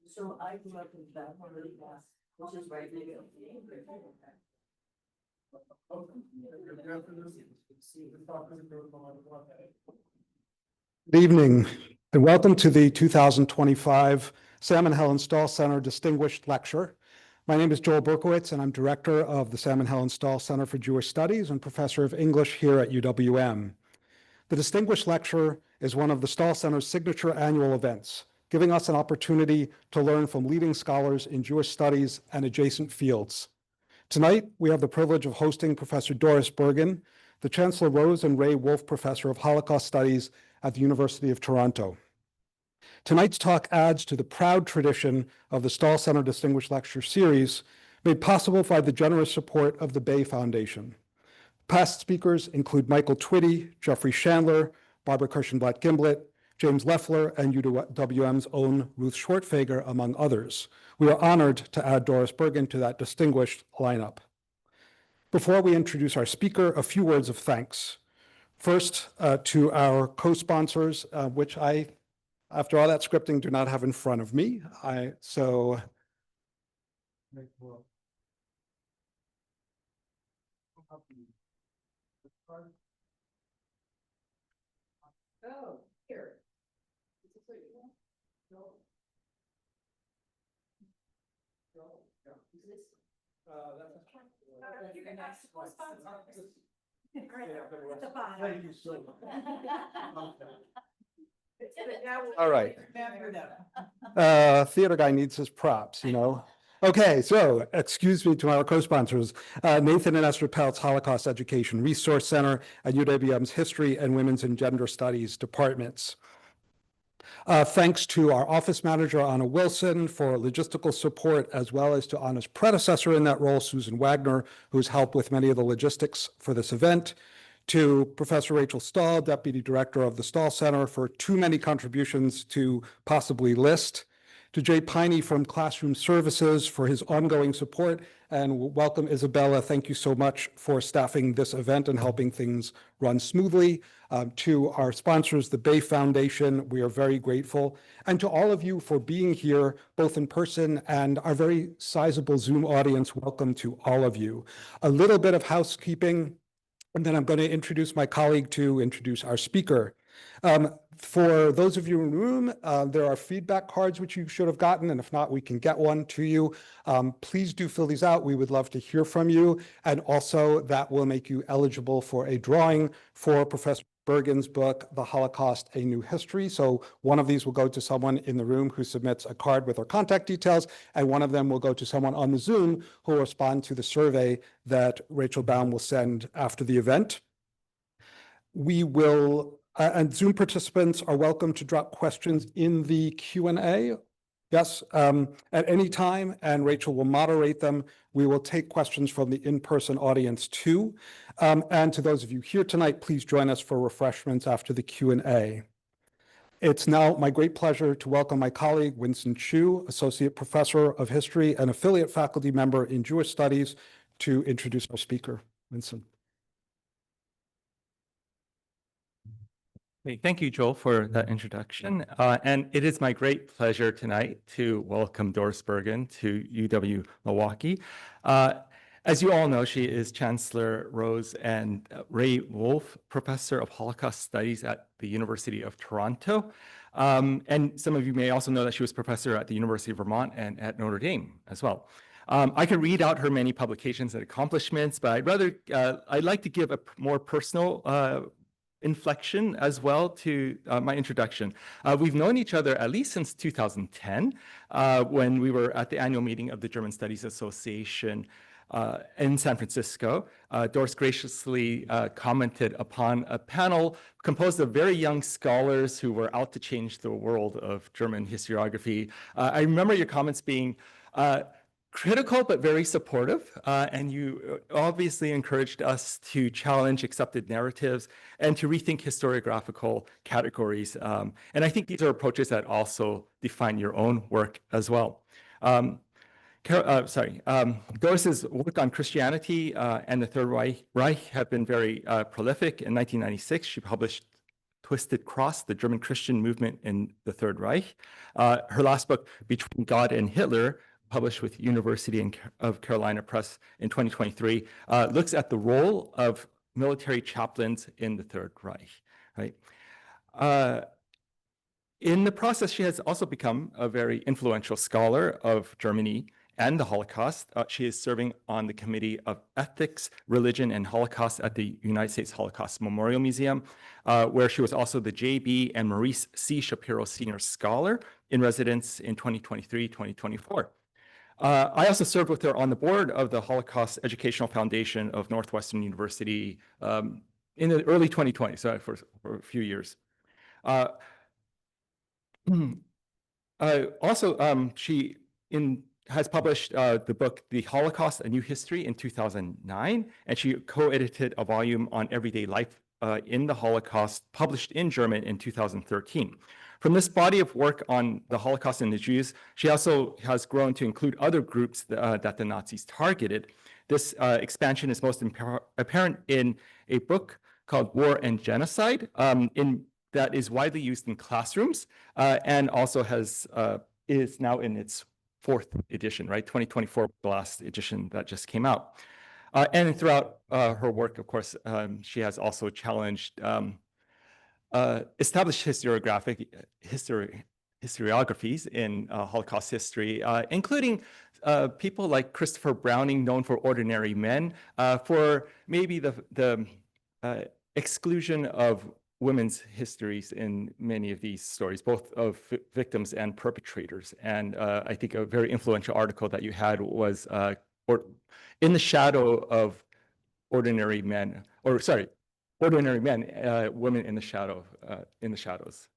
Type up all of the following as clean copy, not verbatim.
So I grew up in that which is right now. Good evening, and welcome to the 2025 Sam and Helen Stahl Center Distinguished Lecture. My name is Joel Berkowitz, and I'm director of the Sam and Helen Stahl Center for Jewish Studies and professor of English here at UWM. The Distinguished Lecture is one of the Stahl Center's signature annual events, giving us an opportunity to learn from leading scholars in Jewish studies and adjacent fields. Tonight, we have the privilege of hosting Professor Doris Bergen, the Chancellor Rose and Ray Wolf Professor of Holocaust Studies at the University of Toronto. Tonight's talk adds to the proud tradition of the Stahl Center Distinguished Lecture Series, made possible by the generous support of the Bay Foundation. Past speakers include Michael Twitty, Jeffrey Chandler, Barbara Kirschenblatt-Gimblett, James Leffler, and UWM's own Ruth Schwartfeger, among others. We are honored to add Doris Bergen to that distinguished lineup. Before we introduce our speaker, a few words of thanks. First, to our co-sponsors, which I, after all that scripting, do not have in front of me. Oh, here. All right. Theater guy needs his props, you know. Okay, so excuse me to our co-sponsors, Nathan and Esther Peltz Holocaust Education Resource Center at UWM's History and Women's and Gender Studies departments. Thanks to our office manager, Anna Wilson, for logistical support, as well as to Anna's predecessor in that role, Susan Wagner, who's helped with many of the logistics for this event. To Professor Rachel Stahl, Deputy Director of the Stahl Center, for too many contributions to possibly list. To Jay Piney from Classroom Services for his ongoing support, and welcome Isabella. Thank you so much for staffing this event and helping things run smoothly. To our sponsors, the Bay Foundation, we are very grateful. And to all of you for being here, both in person and our very sizable Zoom audience, welcome to all of you. A little bit of housekeeping, and then I'm going to introduce my colleague to introduce our speaker. For those of you in the room, there are feedback cards which you should have gotten, and if not, we can get one to you. Please do fill these out. We would love to hear from you, and also that will make you eligible for a drawing for Professor Bergen's book, The Holocaust, A New History. So one of these will go to someone in the room who submits a card with their contact details, and one of them will go to someone on the Zoom who will respond to the survey that Rachel Baum will send after the event. We will and Zoom participants are welcome to drop questions in the Q&A. Yes, at any time, and Rachel will moderate them. We will take questions from the in-person audience too. And to those of you here tonight, please join us for refreshments after the Q&A. It's now my great pleasure to welcome my colleague, Winston Chu, Associate Professor of History and Affiliate Faculty Member in Jewish Studies, to introduce our speaker. Winston. Thank you, Joel, for that introduction. And it is my great pleasure tonight to welcome Doris Bergen to UW Milwaukee. As you all know, she is Chancellor Rose and Ray Wolf Professor of Holocaust Studies at the University of Toronto. And some of you may also know that she was professor at the University of Vermont and at Notre Dame as well. I could read out her many publications and accomplishments, but I'd like to give a more personal inflection as well to my introduction. We've known each other at least since 2010, when we were at the annual meeting of the German Studies Association. in San Francisco. Doris graciously commented upon a panel composed of very young scholars who were out to change the world of German historiography. I remember your comments being critical but very supportive, and you obviously encouraged us to challenge accepted narratives and to rethink historiographical categories. And I think these are approaches that also define your own work as well. Doris's work on Christianity and the Third Reich have been very prolific. In 1996, she published Twisted Cross, the German Christian Movement in the Third Reich. Her last book, Between God and Hitler, published with University of Carolina Press in 2023, looks at the role of military chaplains in the Third Reich, right? In the process, she has also become a very influential scholar of Germany and the Holocaust. She is serving on the Committee of Ethics, Religion, and Holocaust at the United States Holocaust Memorial Museum, where she was also the J.B. and Maurice C. Shapiro Senior Scholar in residence in 2023-2024. I also served with her on the board of the Holocaust Educational Foundation of Northwestern University in the early 2020s, so for a few years. She has published the book, The Holocaust, A New History in 2009, and she co-edited a volume on everyday life in the Holocaust, published in German in 2013. From this body of work on the Holocaust and the Jews, she also has grown to include other groups that the Nazis targeted. This expansion is most apparent in a book called War and Genocide, that is widely used in classrooms and also is now in its 4th edition, right? 2024, the last edition that just came out. And throughout her work, of course, she has also challenged established historiographies in Holocaust history, including people like Christopher Browning, known for Ordinary Men, for maybe the exclusion of women's histories in many of these stories, both of victims and perpetrators. And I think a very influential article that you had was In the Shadow of Ordinary Men, Ordinary Men, Women in the Shadows.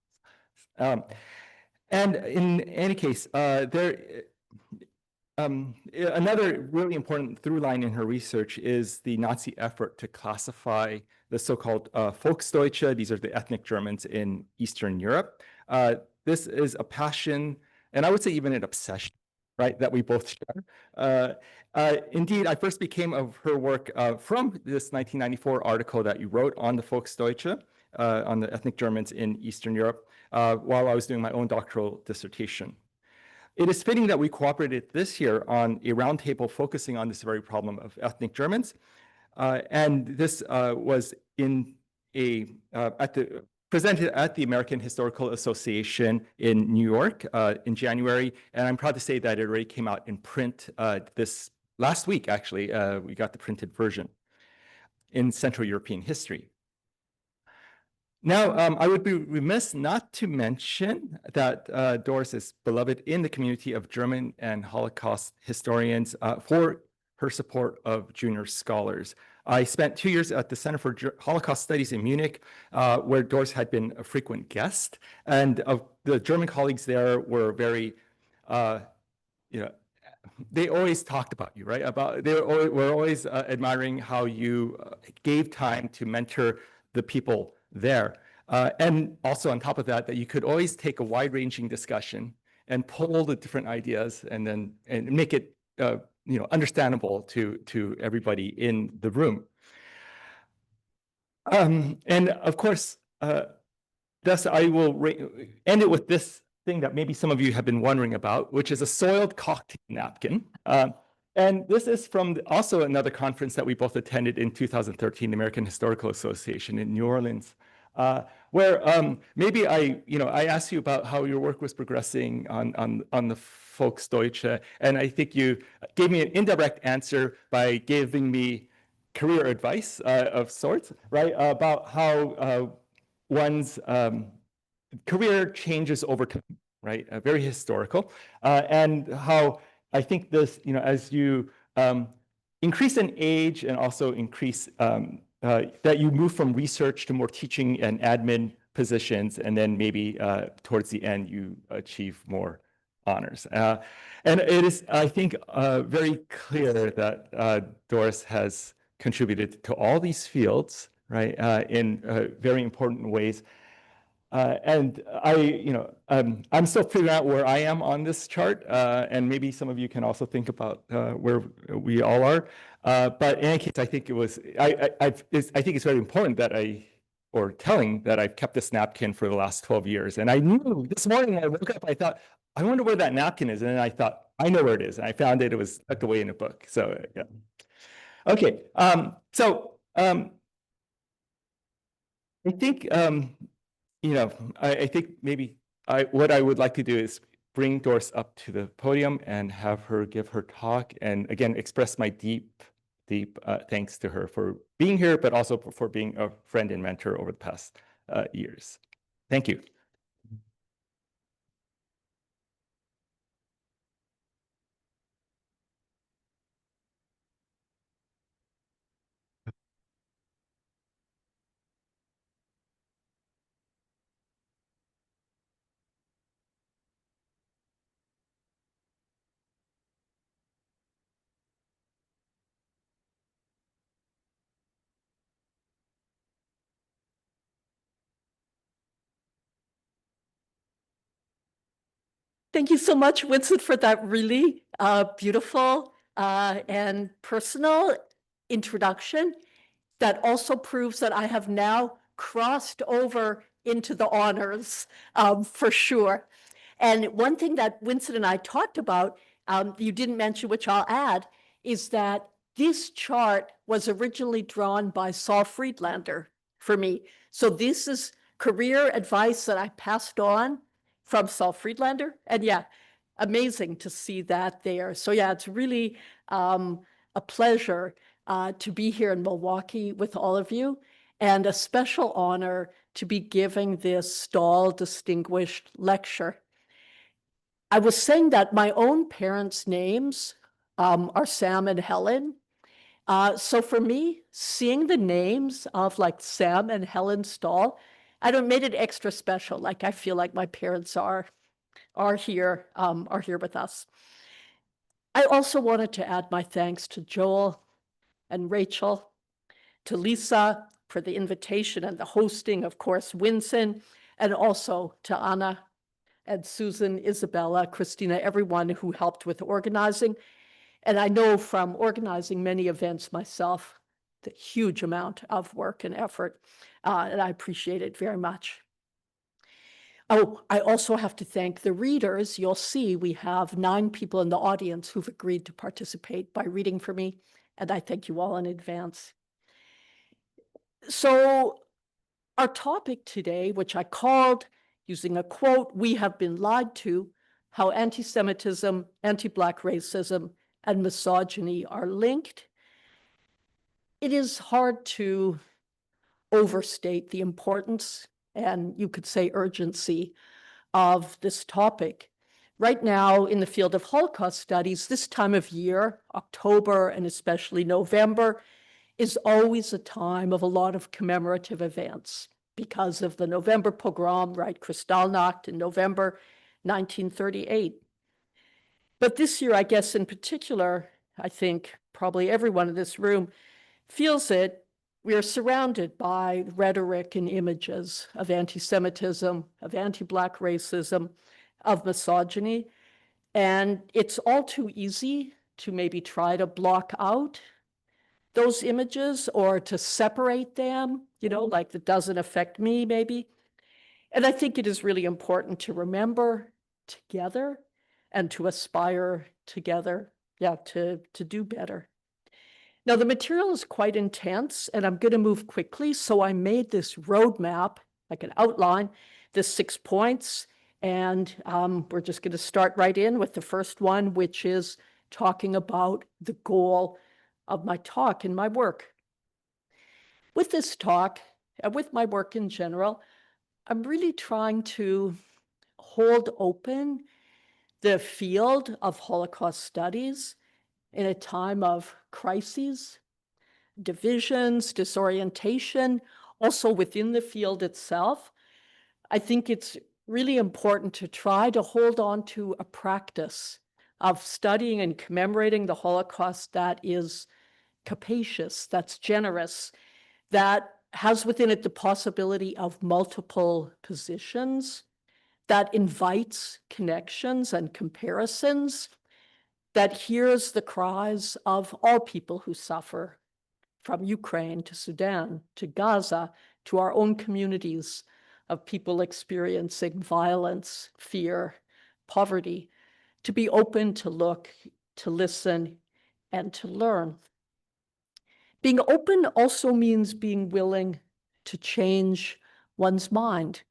And in any case, another really important through line in her research is the Nazi effort to classify the so-called Volksdeutsche. These are the ethnic Germans in Eastern Europe. This is a passion, and I would say even an obsession, right, that we both share. Indeed, I first became of her work from this 1994 article that you wrote on the Volksdeutsche, on the ethnic Germans in Eastern Europe, while I was doing my own doctoral dissertation. It is fitting that we cooperated this year on a roundtable focusing on this very problem of ethnic Germans. And this was presented at the American Historical Association in New York in January. And I'm proud to say that it already came out in print this last week, actually. We got the printed version in Central European History. Now, I would be remiss not to mention that Doris is beloved in the community of German and Holocaust historians for her support of junior scholars. I spent 2 years at the Center for Holocaust Studies in Munich, where Doris had been a frequent guest, and the German colleagues there were very, they always talked about you, right? They were always admiring how you gave time to mentor the people there. And also on top of that, that you could always take a wide-ranging discussion and pull the different ideas and make it understandable to everybody in the room. And of course, thus I will end it with this thing that maybe some of you have been wondering about, which is a soiled cocktail napkin. And this is from also another conference that we both attended in 2013, the American Historical Association in New Orleans, where maybe I asked you about how your work was progressing on the Volksdeutsche, and I think you gave me an indirect answer by giving me career advice of sorts, right, about how one's career changes over time, right, very historical, and how I think this, as you increase in age and also increase that you move from research to more teaching and admin positions, and then maybe towards the end you achieve more honors. And it is, I think, very clear that Doris has contributed to all these fields, right, in very important ways. And I'm still figuring out where I am on this chart, and maybe some of you can also think about where we all are. But in any case, I think I think it's very important that telling that I've kept this napkin for the last 12 years. And I knew this morning when I woke up, I thought, I wonder where that napkin is. And then I thought, I know where it is. And I found it was tucked away in a book. So, yeah. Okay. I think, I think maybe what I would like to do is bring Doris up to the podium and have her give her talk. And again, express my deep thanks to her for being here, but also for being a friend and mentor over the past years. Thank you. Thank you so much, Winston, for that really beautiful and personal introduction that also proves that I have now crossed over into the honors for sure. And one thing that Winston and I talked about, you didn't mention, which I'll add, is that this chart was originally drawn by Saul Friedlander for me. So this is career advice that I passed on from Saul Friedlander. And yeah, amazing to see that there. So yeah, it's really a pleasure to be here in Milwaukee with all of you, and a special honor to be giving this Stahl Distinguished Lecture. I was saying that my own parents' names are Sam and Helen. So for me, seeing the names of like Sam and Helen Stahl, I don't made it extra special. Like I feel like my parents are here with us. I also wanted to add my thanks to Joel and Rachel, to Lisa for the invitation and the hosting, of course, Winston, and also to Anna and Susan, Isabella, Christina, everyone who helped with organizing. And I know from organizing many events myself, the huge amount of work and effort, and I appreciate it very much. Oh, I also have to thank the readers. You'll see we have 9 people in the audience who've agreed to participate by reading for me, and I thank you all in advance. So our topic today, which I called, using a quote, "We have been lied to, how anti-Semitism, anti-Black racism, and misogyny are linked." It is hard to overstate the importance, and you could say urgency, of this topic. Right now, in the field of Holocaust studies, this time of year, October and especially November, is always a time of a lot of commemorative events because of the November pogrom, right, Kristallnacht in November 1938. But this year, I guess in particular, I think probably everyone in this room feels it. We are surrounded by rhetoric and images of anti-Semitism, of anti-Black racism, of misogyny. And it's all too easy to maybe try to block out those images or to separate them, like that doesn't affect me maybe. And I think it is really important to remember together and to aspire together, to do better. Now, the material is quite intense, and I'm going to move quickly. So I made this roadmap, like an outline, the 6 points. And we're just going to start right in with the first one, which is talking about the goal of my talk and my work. With this talk, and with my work in general, I'm really trying to hold open the field of Holocaust studies in a time of crises, divisions, disorientation, also within the field itself, I think it's really important to try to hold on to a practice of studying and commemorating the Holocaust that is capacious, that's generous, that has within it the possibility of multiple positions, that invites connections and comparisons, that hears the cries of all people who suffer, from Ukraine to Sudan to Gaza to our own communities of people experiencing violence, fear, poverty, to be open to look, to listen, and to learn. Being open also means being willing to change one's mind,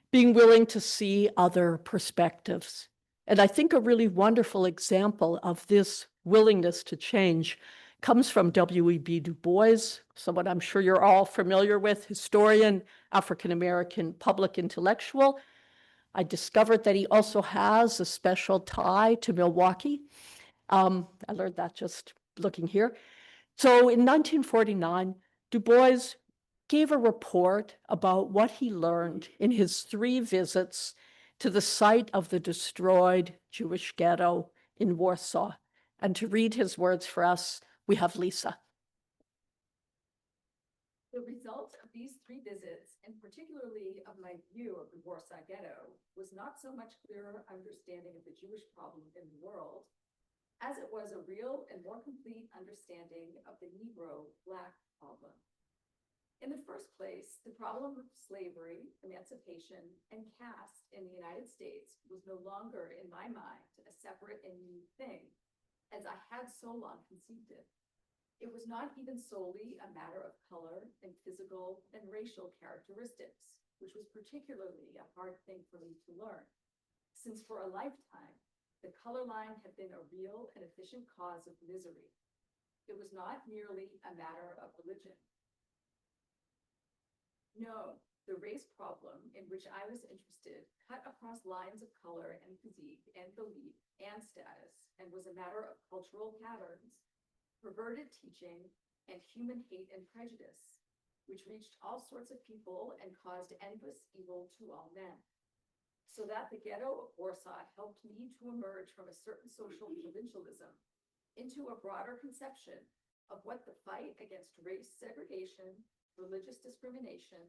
being willing to see other perspectives. And I think a really wonderful example of this willingness to change comes from W.E.B. Du Bois, someone I'm sure you're all familiar with, historian, African-American public intellectual. I discovered that he also has a special tie to Milwaukee. I learned that just looking here. So in 1949, Du Bois gave a report about what he learned in his 3 visits to the site of the destroyed Jewish ghetto in Warsaw. And to read his words for us, we have Lisa. The result of these 3 visits, and particularly of my view of the Warsaw Ghetto, was not so much clearer understanding of the Jewish problem in the world, as it was a real and more complete understanding of the Negro Black problem. In the first place, the problem of slavery, emancipation, and caste in the United States was no longer, in my mind, a separate and unique thing, as I had so long conceived it. It was not even solely a matter of color and physical and racial characteristics, which was particularly a hard thing for me to learn, since for a lifetime, the color line had been a real and efficient cause of misery. It was not merely a matter of religion. No, the race problem in which I was interested cut across lines of color and physique and belief and status, and was a matter of cultural patterns, perverted teaching, and human hate and prejudice, which reached all sorts of people and caused endless evil to all men. So that the ghetto of Warsaw helped me to emerge from a certain social provincialism into a broader conception of what the fight against race segregation, religious discrimination,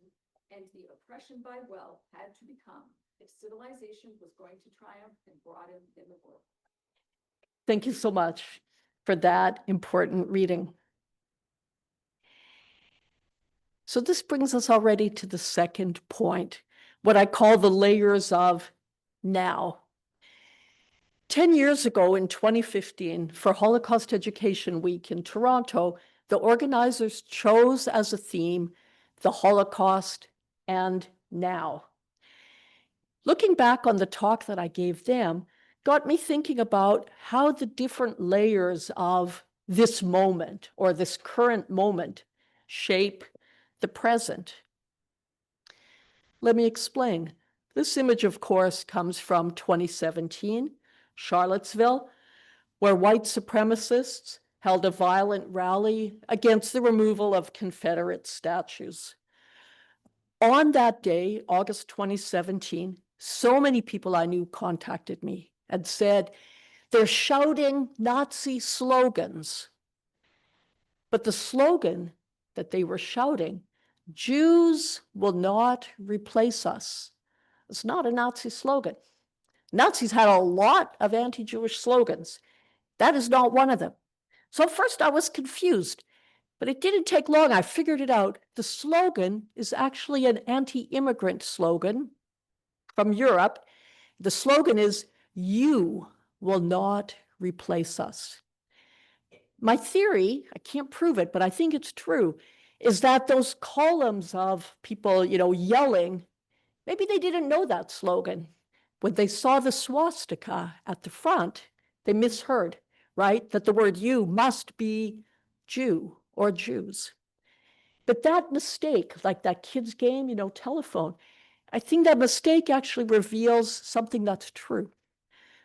and the oppression by wealth had to become if civilization was going to triumph and broaden in the world. Thank you so much for that important reading. So this brings us already to the second point, what I call the layers of now. 10 years ago in 2015, for Holocaust Education Week in Toronto, the organizers chose as a theme the Holocaust and now. Looking back on the talk that I gave them got me thinking about how the different layers of this moment or this current moment shape the present. Let me explain. This image, of course, comes from 2017, Charlottesville, where white supremacists held a violent rally against the removal of Confederate statues. On that day, August 2017, so many people I knew contacted me and said, they're shouting Nazi slogans. But the slogan that they were shouting, Jews will not replace us, it's not a Nazi slogan. Nazis had a lot of anti-Jewish slogans. That is not one of them. So first I was confused, but it didn't take long. I figured it out. The slogan is actually an anti-immigrant slogan from Europe. The slogan is, you will not replace us. My theory, I can't prove it, but I think it's true, is that those columns of people, yelling, maybe they didn't know that slogan. When they saw the swastika at the front, they misheard, right? That the word you must be Jew or Jews. But that mistake, like that kid's game, telephone, I think that mistake actually reveals something that's true,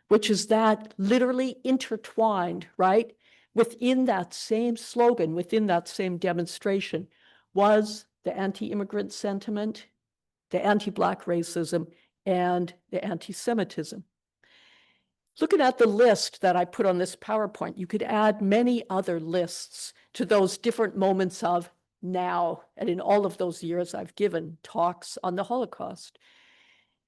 which is that literally intertwined, right? within that same slogan, within that same demonstration, was the anti-immigrant sentiment, the anti-Black racism, and the anti-Semitism. Looking at the list that I put on this PowerPoint, you could add many other lists to those different moments of now. And in all of those years, I've given talks on the Holocaust.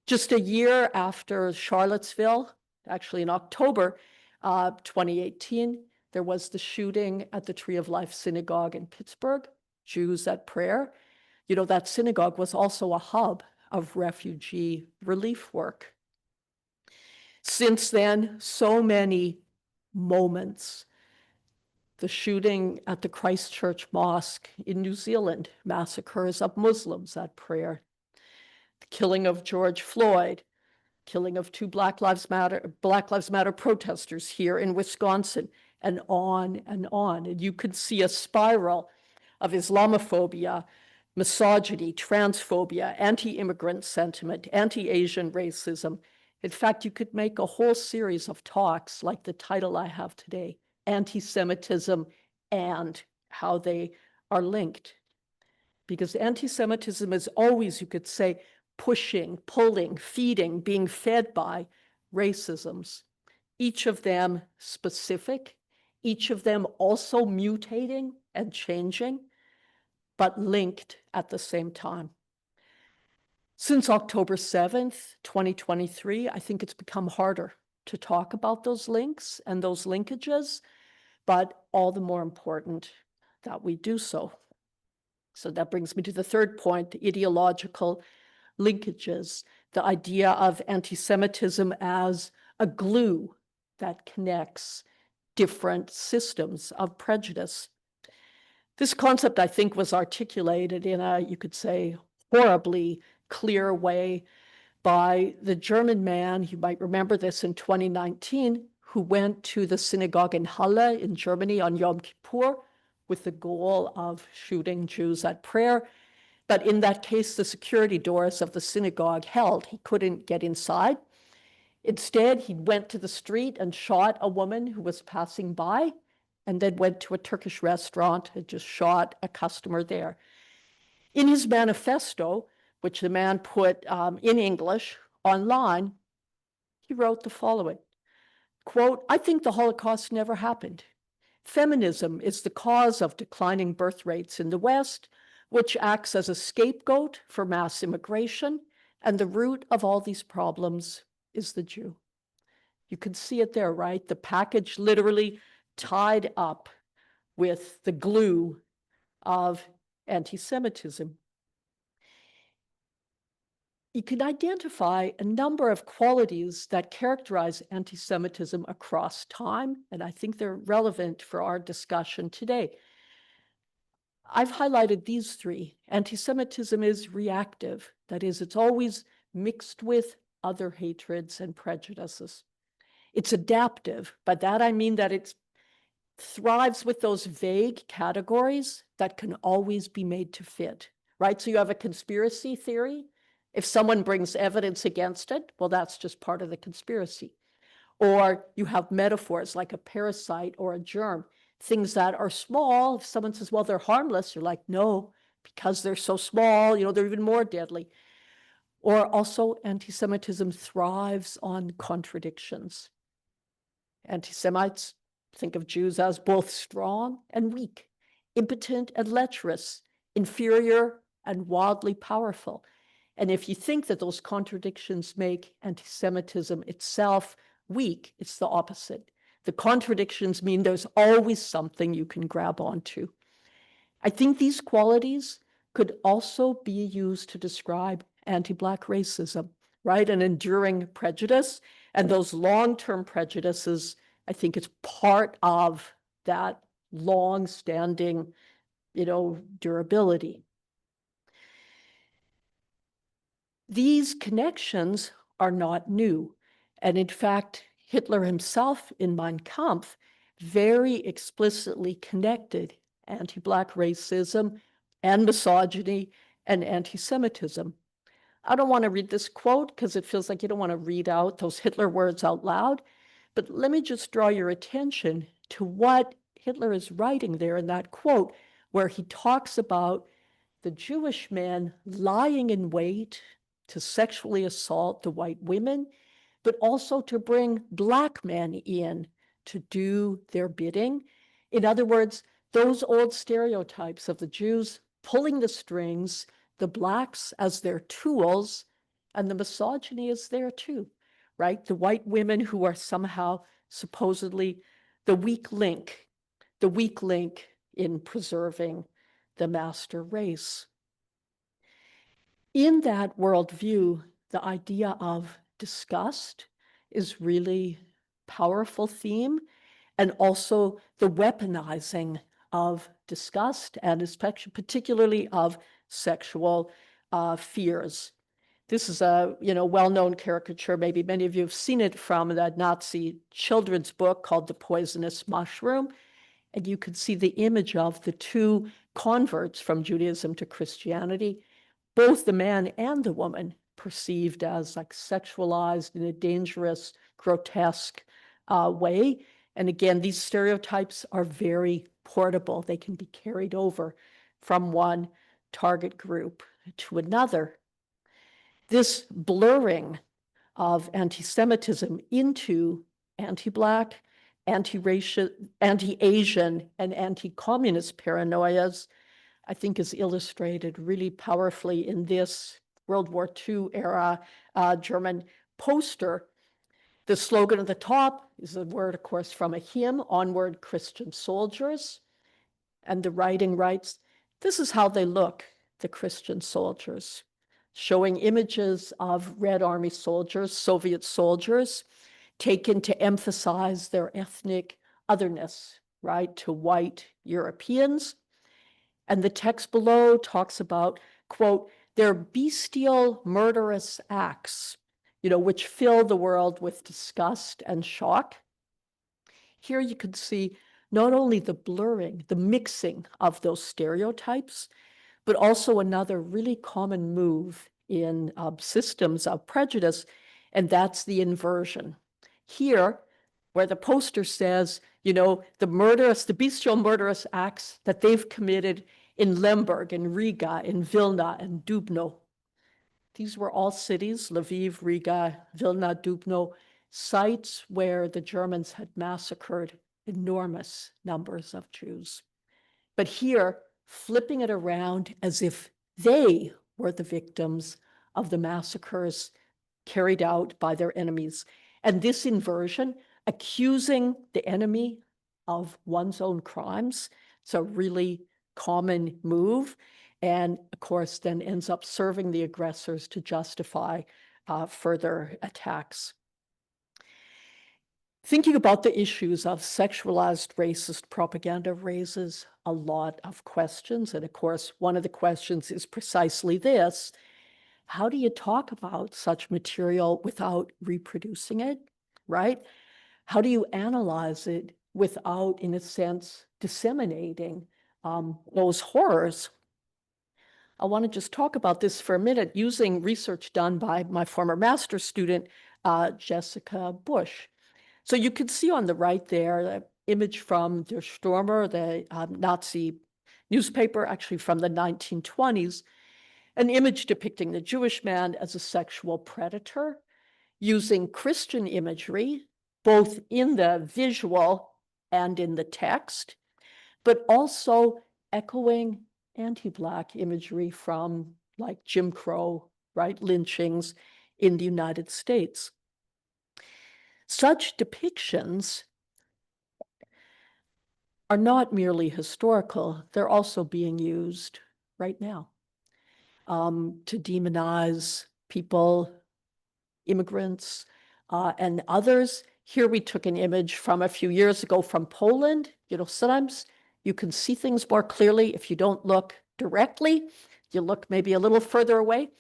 Just a year after Charlottesville, actually in October 2018, there was the shooting at the Tree of Life Synagogue in Pittsburgh, Jews at Prayer. You know, that synagogue was also a hub of refugee relief work. Since then, so many moments. The shooting at the Christchurch Mosque in New Zealand, massacres of Muslims at prayer. The killing of George Floyd, killing of two Black Lives Matter protesters here in Wisconsin, and on and on. And you could see a spiral of Islamophobia, misogyny, transphobia, anti-immigrant sentiment, anti-Asian racism. In fact, you could make a whole series of talks like the title I have today, Anti-Semitism and how they are linked. Because anti-Semitism is always, you could say, pushing, pulling, feeding, being fed by racisms. Each of them specific, each of them also mutating and changing, but linked at the same time. Since October 7th, 2023, I think it's become harder to talk about those links and those linkages, but all the more important that we do so. So that brings me to the third point, the ideological linkages, the idea of anti-Semitism as a glue that connects different systems of prejudice. This concept, I think, was articulated in a, you could say, horribly clear way by the German man, you might remember this in 2019, who went to the synagogue in Halle in Germany on Yom Kippur with the goal of shooting Jews at prayer. But in that case, the security doors of the synagogue held. He couldn't get inside. Instead, he went to the street and shot a woman who was passing by, and then went to a Turkish restaurant and just shot a customer there. In his manifesto, which the man put in English online, he wrote the following, quote, "I think the Holocaust never happened. Feminism is the cause of declining birth rates in the West, which acts as a scapegoat for mass immigration, and the root of all these problems is the Jew." You can see it there, right? The package literally tied up with the glue of anti-Semitism. You can identify a number of qualities that characterize anti-Semitism across time, and I think they're relevant for our discussion today. I've highlighted these three. Anti-Semitism is reactive. That is, it's always mixed with other hatreds and prejudices. It's adaptive. By that, I mean that it thrives with those vague categories that can always be made to fit, right? So you have a conspiracy theory. If someone brings evidence against it, well, that's just part of the conspiracy. Or you have metaphors like a parasite or a germ, things that are small. If someone says, well, they're harmless, you're like, no, because they're so small, you know, they're even more deadly. Or also anti-Semitism thrives on contradictions. Anti-Semites think of Jews as both strong and weak, impotent and lecherous, inferior and wildly powerful. And if you think that those contradictions make anti-Semitism itself weak, it's the opposite. The contradictions mean there's always something you can grab onto. I think these qualities could also be used to describe anti-Black racism, right? An enduring prejudice. And those long-term prejudices, I think it's part of that long-standing, you know, durability. These connections are not new. And in fact, Hitler himself in Mein Kampf very explicitly connected anti-Black racism and misogyny and anti-Semitism. I don't want to read this quote because it feels like you don't want to read out those Hitler words out loud, but let me just draw your attention to what Hitler is writing there in that quote, where he talks about the Jewish men lying in wait to sexually assault the white women, but also to bring Black men in to do their bidding. In other words, those old stereotypes of the Jews pulling the strings, the Blacks as their tools, and the misogyny is there too, right? The white women who are somehow supposedly the weak link in preserving the master race. In that worldview, the idea of disgust is really powerful theme, and also the weaponizing of disgust, and especially particularly of sexual fears. This is a well-known caricature. Maybe many of you have seen it from that Nazi children's book called The Poisonous Mushroom. And you could see the image of the two converts from Judaism to Christianity, both the man and the woman perceived as like sexualized in a dangerous, grotesque way. And again, these stereotypes are very portable. They can be carried over from one target group to another. This blurring of anti-Semitism into anti-Black, anti-racial, anti-Asian, and anti-communist paranoias, I think is illustrated really powerfully in this World War II era German poster. The slogan at the top is a word, of course, from a hymn, "Onward, Christian Soldiers." And the writing writes, "This is how they look, the Christian soldiers," showing images of Red Army soldiers, Soviet soldiers, taken to emphasize their ethnic otherness, right, to white Europeans. And the text below talks about, quote, their bestial, murderous acts, which fill the world with disgust and shock. Here you can see not only the blurring, the mixing of those stereotypes, but also another really common move in systems of prejudice, and that's the inversion. Here, where the poster says, the bestial murderous acts that they've committed in Lemberg, in Riga, in Vilna, and Dubno. These were all cities, Lviv, Riga, Vilna, Dubno, sites where the Germans had massacred enormous numbers of Jews. But here, flipping it around as if they were the victims of the massacres carried out by their enemies. And this inversion, accusing the enemy of one's own crimes, it's a really common move, and of course then ends up serving the aggressors to justify further attacks. Thinking about the issues of sexualized racist propaganda raises a lot of questions. And of course, one of the questions is precisely this: how do you talk about such material without reproducing it, right? How do you analyze it without, in a sense, disseminating those horrors? I want to just talk about this for a minute using research done by my former master's student, Jessica Bush. So you can see on the right there, the image from Der Stürmer, the Nazi newspaper, actually from the 1920s, an image depicting the Jewish man as a sexual predator, using Christian imagery, both in the visual and in the text, but also echoing anti-Black imagery from like Jim Crow, right, lynchings in the United States. Such depictions are not merely historical, they're also being used right now to demonize people, immigrants, and others. Here we took an image from a few years ago from Poland. Sometimes you can see things more clearly if you don't look directly. You look maybe a little further away.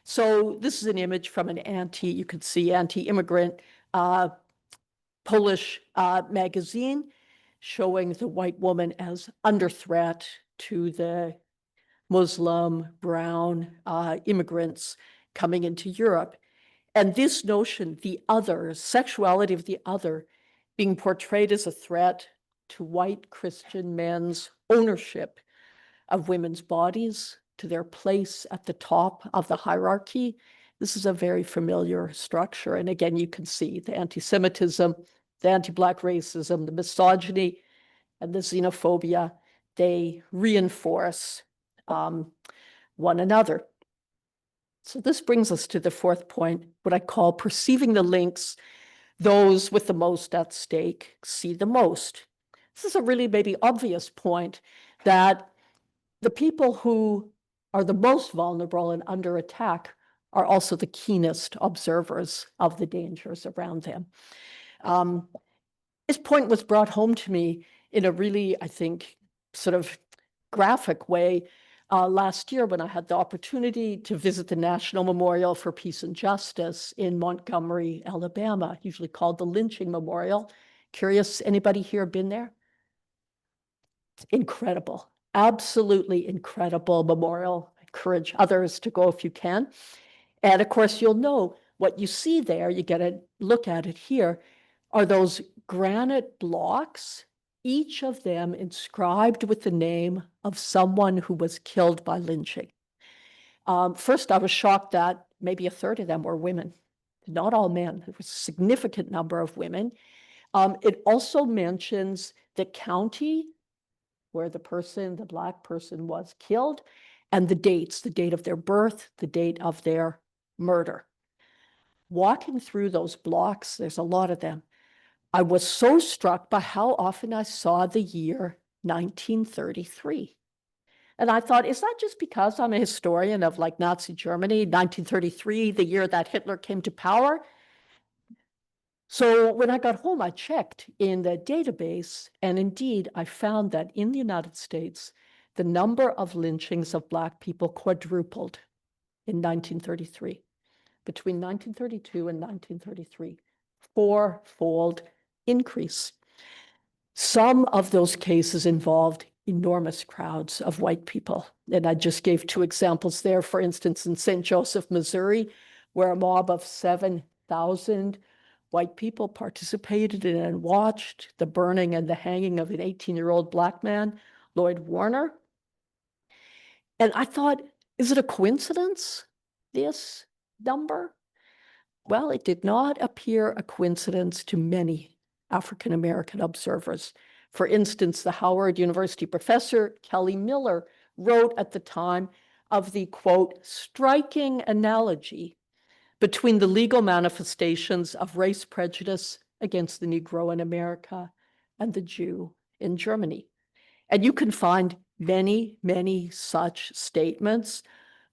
So this is an image from an you can see anti-immigrant Polish magazine showing the white woman as under threat to the Muslim, brown immigrants coming into Europe. And this notion, the other, sexuality of the other, being portrayed as a threat to white Christian men's ownership of women's bodies, to their place at the top of the hierarchy. This is a very familiar structure. And again, you can see the anti-Semitism, the anti-Black racism, the misogyny, and the xenophobia, they reinforce one another. So this brings us to the fourth point, what I call perceiving the links. Those with the most at stake see the most. This is a really maybe obvious point, that the people who are the most vulnerable and under attack are also the keenest observers of the dangers around them. This point was brought home to me in a really, I think, sort of graphic way last year when I had the opportunity to visit the National Memorial for Peace and Justice in Montgomery, Alabama, usually called the Lynching Memorial. Curious, anybody here been there? It's incredible, absolutely incredible memorial. I encourage others to go if you can. And of course, you'll know what you see there, you get a look at it here, are those granite blocks, each of them inscribed with the name of someone who was killed by lynching. First, I was shocked that maybe a third of them were women, not all men. There was a significant number of women. It also mentions the county where the Black person was killed, and the dates, the date of their birth, the date of their murder. Walking through those blocks, there's a lot of them, I was so struck by how often I saw the year 1933. And I thought, is that just because I'm a historian of like Nazi Germany, 1933, the year that Hitler came to power? So when I got home, I checked in the database, and indeed, I found that in the United States, the number of lynchings of Black people quadrupled in 1933, between 1932 and 1933, fourfold increase. Some of those cases involved enormous crowds of white people. And I just gave two examples there. For instance, in St. Joseph, Missouri, where a mob of 7,000 white people participated in and watched the burning and the hanging of an 18-year-old Black man, Lloyd Warner. And I thought, is it a coincidence, this number? Well, it did not appear a coincidence to many African-American observers. For instance, the Howard University professor Kelly Miller wrote at the time of the, quote, striking analogy between the legal manifestations of race prejudice against the Negro in America and the Jew in Germany. And you can find many, many such statements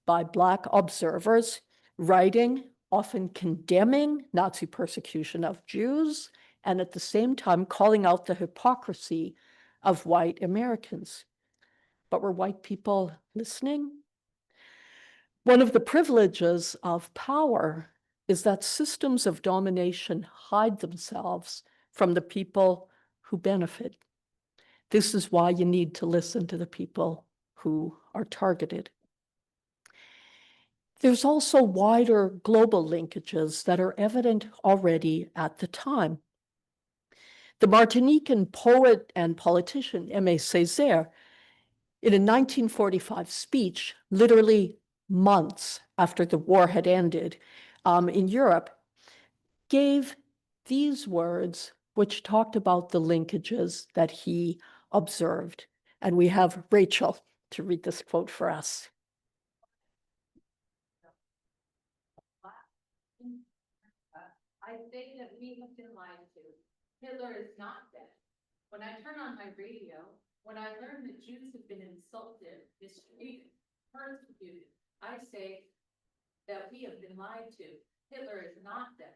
by Black observers writing, often condemning Nazi persecution of Jews, and at the same time calling out the hypocrisy of white Americans. But were white people listening? One of the privileges of power is that systems of domination hide themselves from the people who benefit. This is why you need to listen to the people who are targeted. There's also wider global linkages that are evident already at the time. The Martinican poet and politician Aimé Césaire, in a 1945 speech, literally months after the war had ended in Europe, gave these words which talked about the linkages that he observed. And we have Rachel to read this quote for us. I say that we have been lied to. Hitler is not dead. When I turn on my radio, when I learn that Jews have been insulted, mistreated, persecuted, I say that we have been lied to. Hitler is not dead.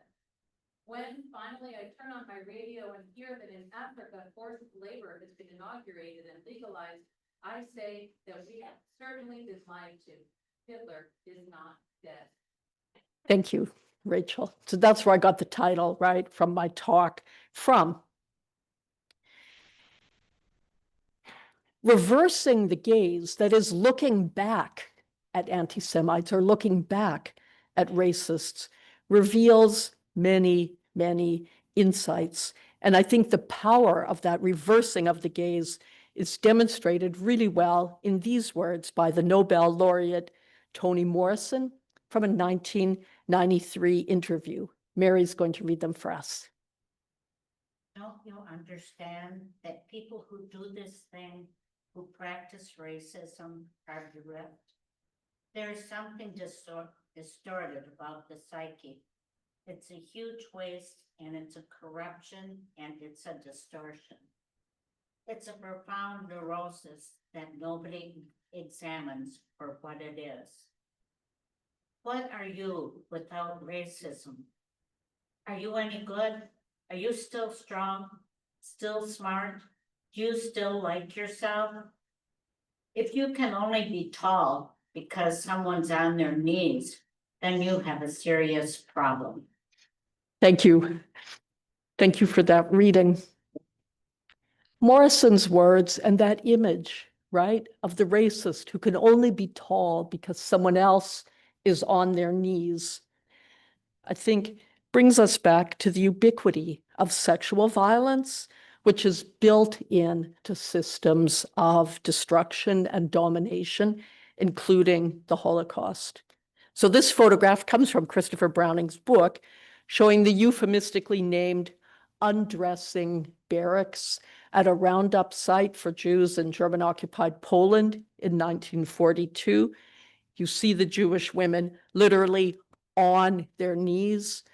When finally I turn on my radio and hear that in Africa forced labor has been inaugurated and legalized, I say that we have certainly been lied to. Hitler is not dead. Thank you, Rachel. So that's where I got the title, right, from my talk from. Reversing the gaze, that is looking back at anti-Semites or looking back at racists, reveals many, many insights. And I think the power of that reversing of the gaze is demonstrated really well in these words by the Nobel laureate Toni Morrison from a 1993 interview. Mary's going to read them for us. Don't you understand that people who do this thing, who practice racism, are bereft? There is something distorted about the psyche. It's a huge waste, and it's a corruption, and it's a distortion. It's a profound neurosis that nobody examines for what it is. What are you without racism? Are you any good? Are you still strong? Still smart? Do you still like yourself? If you can only be tall because someone's on their knees, then you have a serious problem. Thank you. Thank you for that reading. Morrison's words and that image, right, of the racist who can only be tall because someone else is on their knees, I think brings us back to the ubiquity of sexual violence, which is built into systems of destruction and domination, including the Holocaust. So this photograph comes from Christopher Browning's book, showing the euphemistically named undressing barracks at a roundup site for Jews in German-occupied Poland in 1942. You see the Jewish women literally on their knees,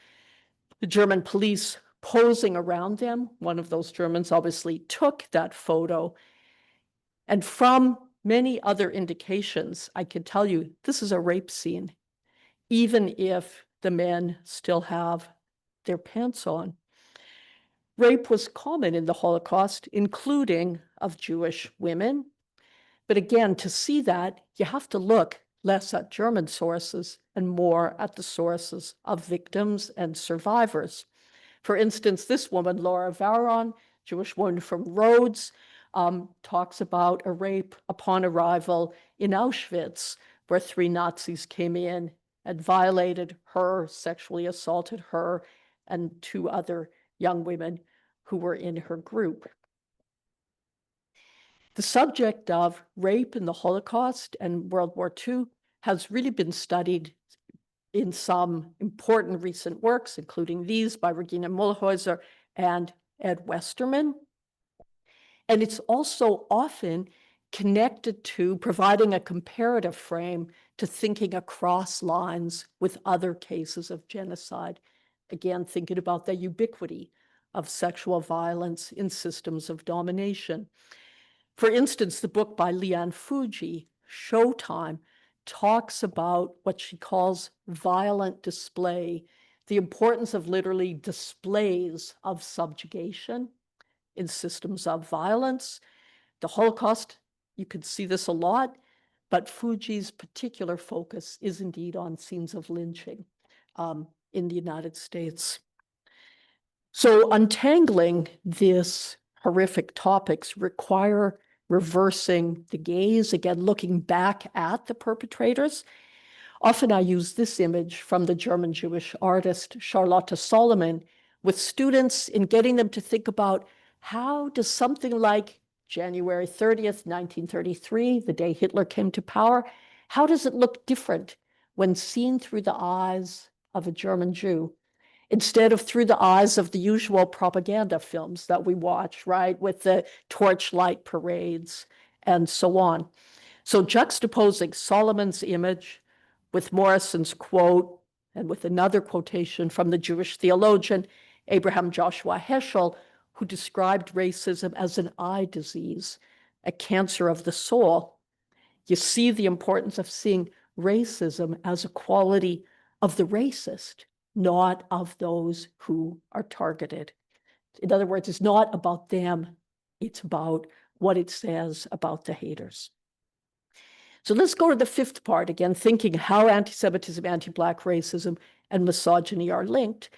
the German police posing around them. One of those Germans obviously took that photo. And from many other indications, I can tell you this is a rape scene, even if the men still have their pants on. Rape was common in the Holocaust, including of Jewish women. But again, to see that, you have to look less at German sources and more at the sources of victims and survivors. For instance, this woman, Laura Varon, Jewish woman from Rhodes, talks about a rape upon arrival in Auschwitz, where 3 Nazis came in and violated her, sexually assaulted her, and 2 other young women who were in her group. The subject of rape in the Holocaust and World War II has really been studied in some important recent works, including these by Regina Muhlhäuser and Ed Westerman. And it's also often connected to providing a comparative frame to thinking across lines with other cases of genocide. Again, thinking about the ubiquity of sexual violence in systems of domination. For instance, the book by Leanne Fuji, Showtime, talks about what she calls violent display, the importance of literally displays of subjugation in systems of violence. The Holocaust, you could see this a lot, but Fuji's particular focus is indeed on scenes of lynching in the United States. So untangling these horrific topics require reversing the gaze, again, looking back at the perpetrators. Often I use this image from the German Jewish artist Charlotte Solomon with students in getting them to think about how does something like January 30th, 1933, the day Hitler came to power, how does it look different when seen through the eyes of a German Jew, instead of through the eyes of the usual propaganda films that we watch, right, with the torchlight parades and so on. So juxtaposing Solomon's image with Morrison's quote and with another quotation from the Jewish theologian Abraham Joshua Heschel, who described racism as an eye disease, a cancer of the soul, you see the importance of seeing racism as a quality of the racist, not of those who are targeted. In other words, it's not about them, it's about what it says about the haters. So let's go to the 5th part, again, thinking how anti-Semitism, anti-Black racism, and misogyny are linked.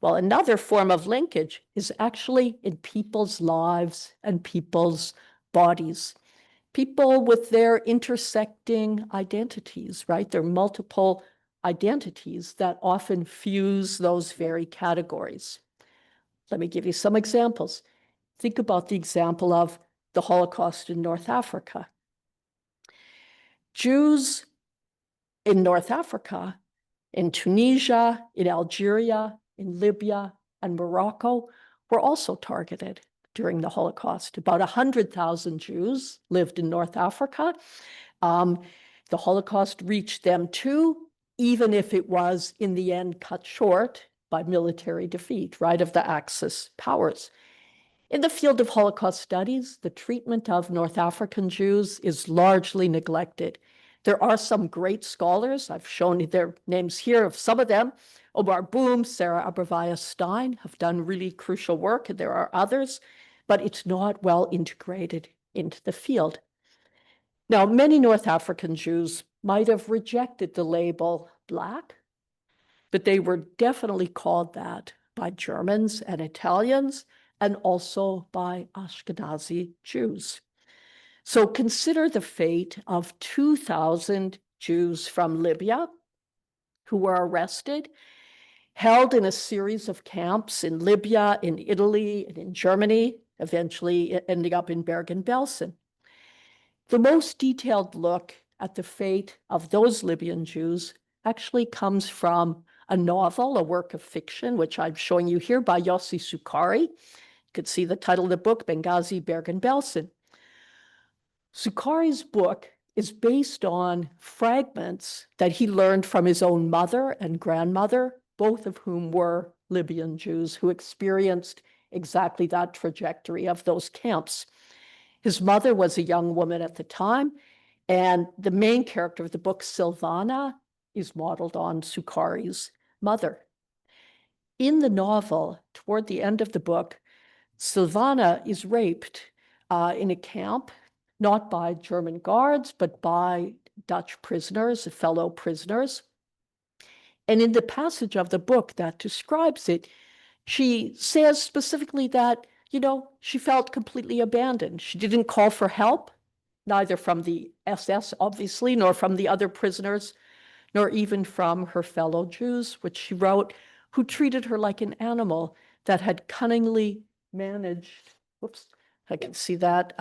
Well, another form of linkage is actually in people's lives and people's bodies. People with their intersecting identities, right? Their multiple identities that often fuse those very categories. Let me give you some examples. Think about the example of the Holocaust in North Africa. Jews in North Africa, in Tunisia, in Algeria, in Libya, and Morocco were also targeted during the Holocaust. About 100,000 Jews lived in North Africa. The Holocaust reached them too, even if it was in the end cut short by military defeat, right, of the Axis powers. In the field of Holocaust studies, the treatment of North African Jews is largely neglected. There are some great scholars, I've shown you their names here of some of them. Omar Boom, Sarah Abrevaya Stein have done really crucial work, and there are others, but it's not well integrated into the field. Now, many North African Jews might have rejected the label Black, but they were definitely called that by Germans and Italians, and also by Ashkenazi Jews. So consider the fate of 2,000 Jews from Libya who were arrested, held in a series of camps in Libya, in Italy, and in Germany, eventually ending up in Bergen-Belsen. The most detailed look at the fate of those Libyan Jews actually comes from a novel, a work of fiction, which I'm showing you here by Yossi Sukari. You could see the title of the book, Benghazi, Bergen-Belsen. Sukari's book is based on fragments that he learned from his own mother and grandmother, both of whom were Libyan Jews who experienced exactly that trajectory of those camps. His mother was a young woman at the time, and the main character of the book, Silvana, is modeled on Sukari's mother. In the novel, toward the end of the book, Silvana is raped in a camp, not by German guards, but by Dutch prisoners, fellow prisoners. And in the passage of the book that describes it, she says specifically that, she felt completely abandoned. She didn't call for help, neither from the SS, obviously, nor from the other prisoners, nor even from her fellow Jews, which she wrote, who treated her like an animal that had cunningly managed, whoops, I can see that,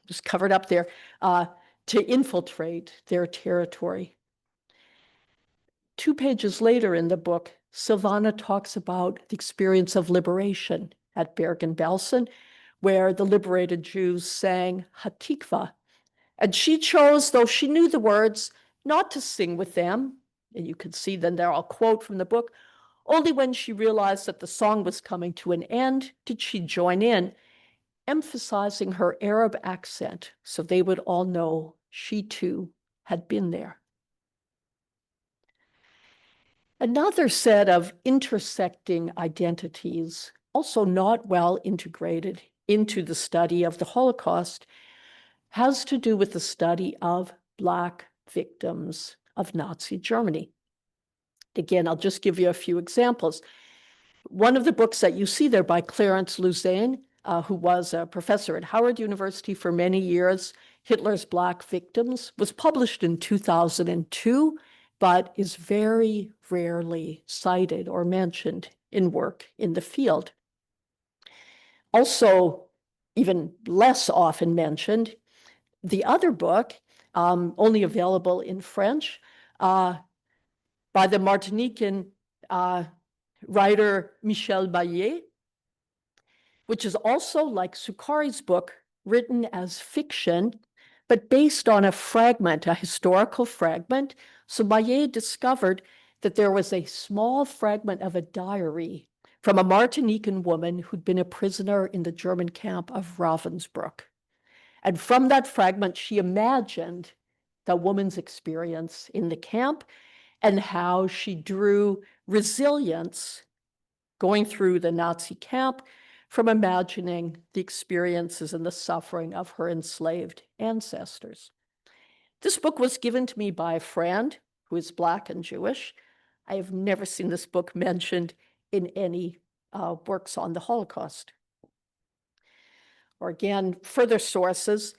just covered up there, to infiltrate their territory. 2 pages later in the book, Silvana talks about the experience of liberation at Bergen-Belsen, where the liberated Jews sang Hatikva. And she chose, though she knew the words, not to sing with them. And you can see then there, I'll quote from the book, only when she realized that the song was coming to an end did she join in, emphasizing her Arab accent so they would all know she too had been there. Another set of intersecting identities, also not well integrated into the study of the Holocaust, has to do with the study of Black victims of Nazi Germany. Again, I'll just give you a few examples. One of the books that you see there by Clarence Luzane, who was a professor at Howard University for many years, Hitler's Black Victims, was published in 2002, but is very rarely cited or mentioned in work in the field. Also, even less often mentioned, the other book, only available in French, by the Martinican writer Michel Baillet, which is also, like Sukari's book, written as fiction, but based on a fragment, a historical fragment. So Baillet discovered that there was a small fragment of a diary from a Martinican woman who'd been a prisoner in the German camp of Ravensbrück. And from that fragment, she imagined the woman's experience in the camp and how she drew resilience going through the Nazi camp from imagining the experiences and the suffering of her enslaved ancestors. This book was given to me by a friend who is Black and Jewish. I have never seen this book mentioned in any works on the Holocaust. Or again, further sources.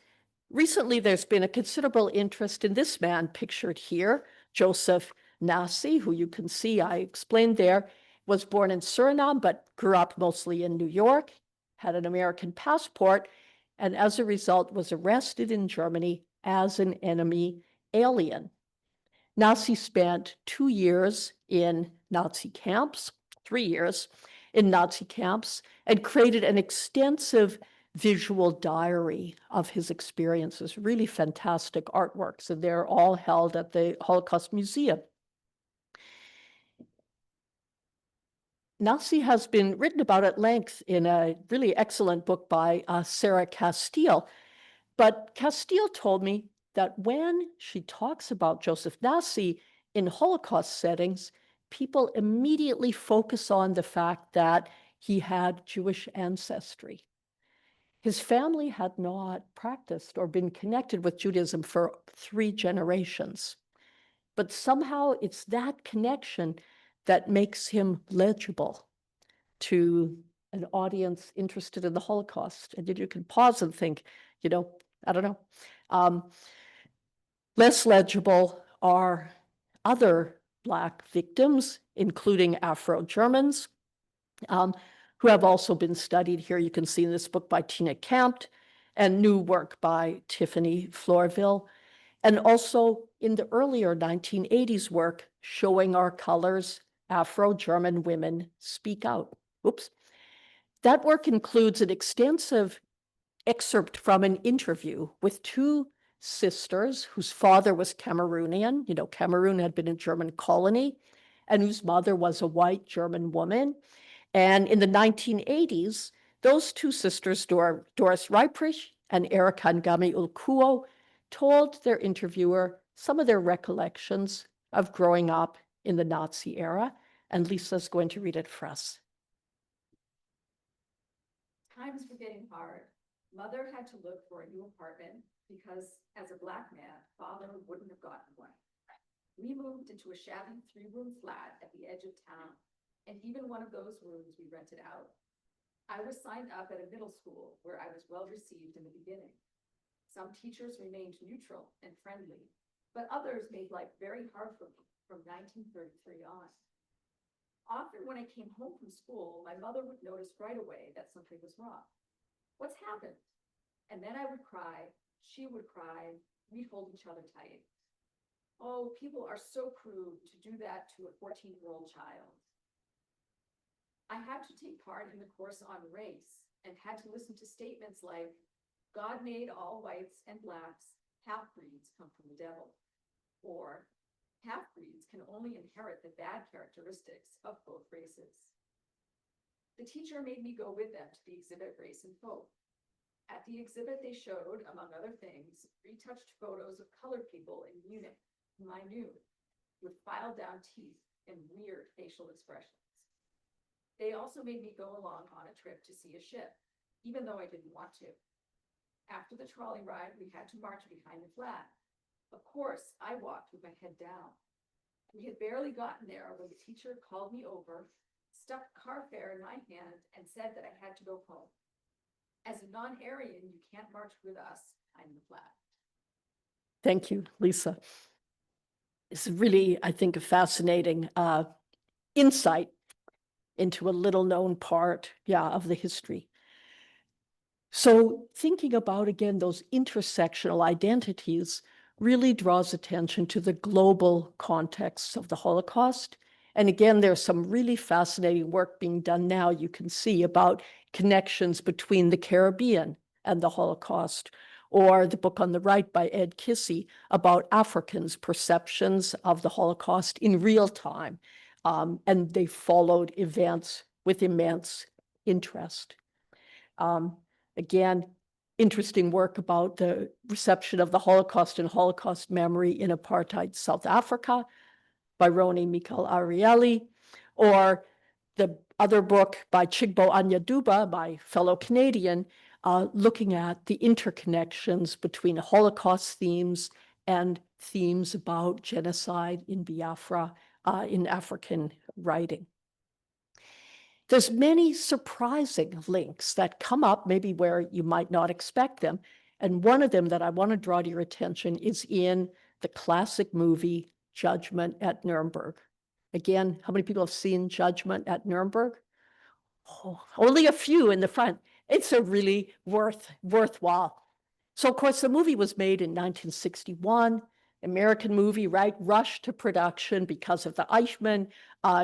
Recently, there's been a considerable interest in this man pictured here, Joseph Nassi, who you can see I explained there, was born in Suriname, but grew up mostly in New York, had an American passport, and as a result was arrested in Germany as an enemy alien. Nazi spent 2 years in Nazi camps, 3 years in Nazi camps, and created an extensive visual diary of his experiences, really fantastic artworks, and they're all held at the Holocaust Museum. Nazi has been written about at length in a really excellent book by Sarah Castile. But Castile told me that when she talks about Joseph Nazi in Holocaust settings, people immediately focus on the fact that he had Jewish ancestry. His family had not practiced or been connected with Judaism for 3 generations. But somehow it's that connection that makes him legible to an audience interested in the Holocaust. And you can pause and think, I don't know. Less legible are other Black victims, including Afro-Germans, who have also been studied here. You can see in this book by Tina Kampt and new work by Tiffany Florville, and also in the earlier 1980s work, Showing Our Colors, Afro-German Women Speak Out. Oops. That work includes an extensive excerpt from an interview with 2 sisters whose father was Cameroonian. Cameroon had been a German colony, and whose mother was a white German woman. And in the 1980s, those 2 sisters, Doris Reiprich and Erika Ngami Ulkuo, told their interviewer some of their recollections of growing up in the Nazi era. And Lisa's going to read it for us. Times were getting hard. Mother had to look for a new apartment because as a Black man, father wouldn't have gotten one. We moved into a shabby 3-room flat at the edge of town, and even one of those rooms we rented out. I was signed up at a middle school where I was well received in the beginning. Some teachers remained neutral and friendly, but others made life very hard for me from 1933 on. Often when I came home from school, my mother would notice right away that something was wrong. What's happened? And then I would cry, she would cry, we'd hold each other tight. Oh, people are so cruel to do that to a 14-year-old child. I had to take part in the course on race and had to listen to statements like, God made all whites and Blacks, half-breeds come from the devil. Or, half-breeds can only inherit the bad characteristics of both races. The teacher made me go with them to the exhibit Race and Folk. At the exhibit, they showed, among other things, retouched photos of colored people in Munich, whom I knew, with filed down teeth and weird facial expressions. They also made me go along on a trip to see a ship, even though I didn't want to. After the trolley ride, we had to march behind the flat. Of course, I walked with my head down. We had barely gotten there when the teacher called me over, stuck car fare in my hand, and said that I had to go home. As a non-Aryan, you can't march with us behind the flat. Thank you, Lisa. It's really, I think, a fascinating insight into a little-known part, of the history. So thinking about, again, those intersectional identities really draws attention to the global context of the Holocaust. And again, there's some really fascinating work being done now, you can see, about connections between the Caribbean and the Holocaust, or the book on the right by Ed Kissy about Africans' perceptions of the Holocaust in real time. And they followed events with immense interest. Again, interesting work about the reception of the Holocaust and Holocaust memory in apartheid South Africa by Roni Mikel Arieli, or the other book by Chigbo Anyaduba, my fellow Canadian, looking at the interconnections between Holocaust themes and themes about genocide in Biafra in African writing. There's many surprising links that come up maybe where you might not expect them. And one of them that I want to draw to your attention is in the classic movie Judgment at Nuremberg, Again, how many people have seen Judgment at Nuremberg? Oh, only a few in the front. It's a really worthwhile. So of course, the movie was made in 1961, American movie, right? Rushed to production because of the Eichmann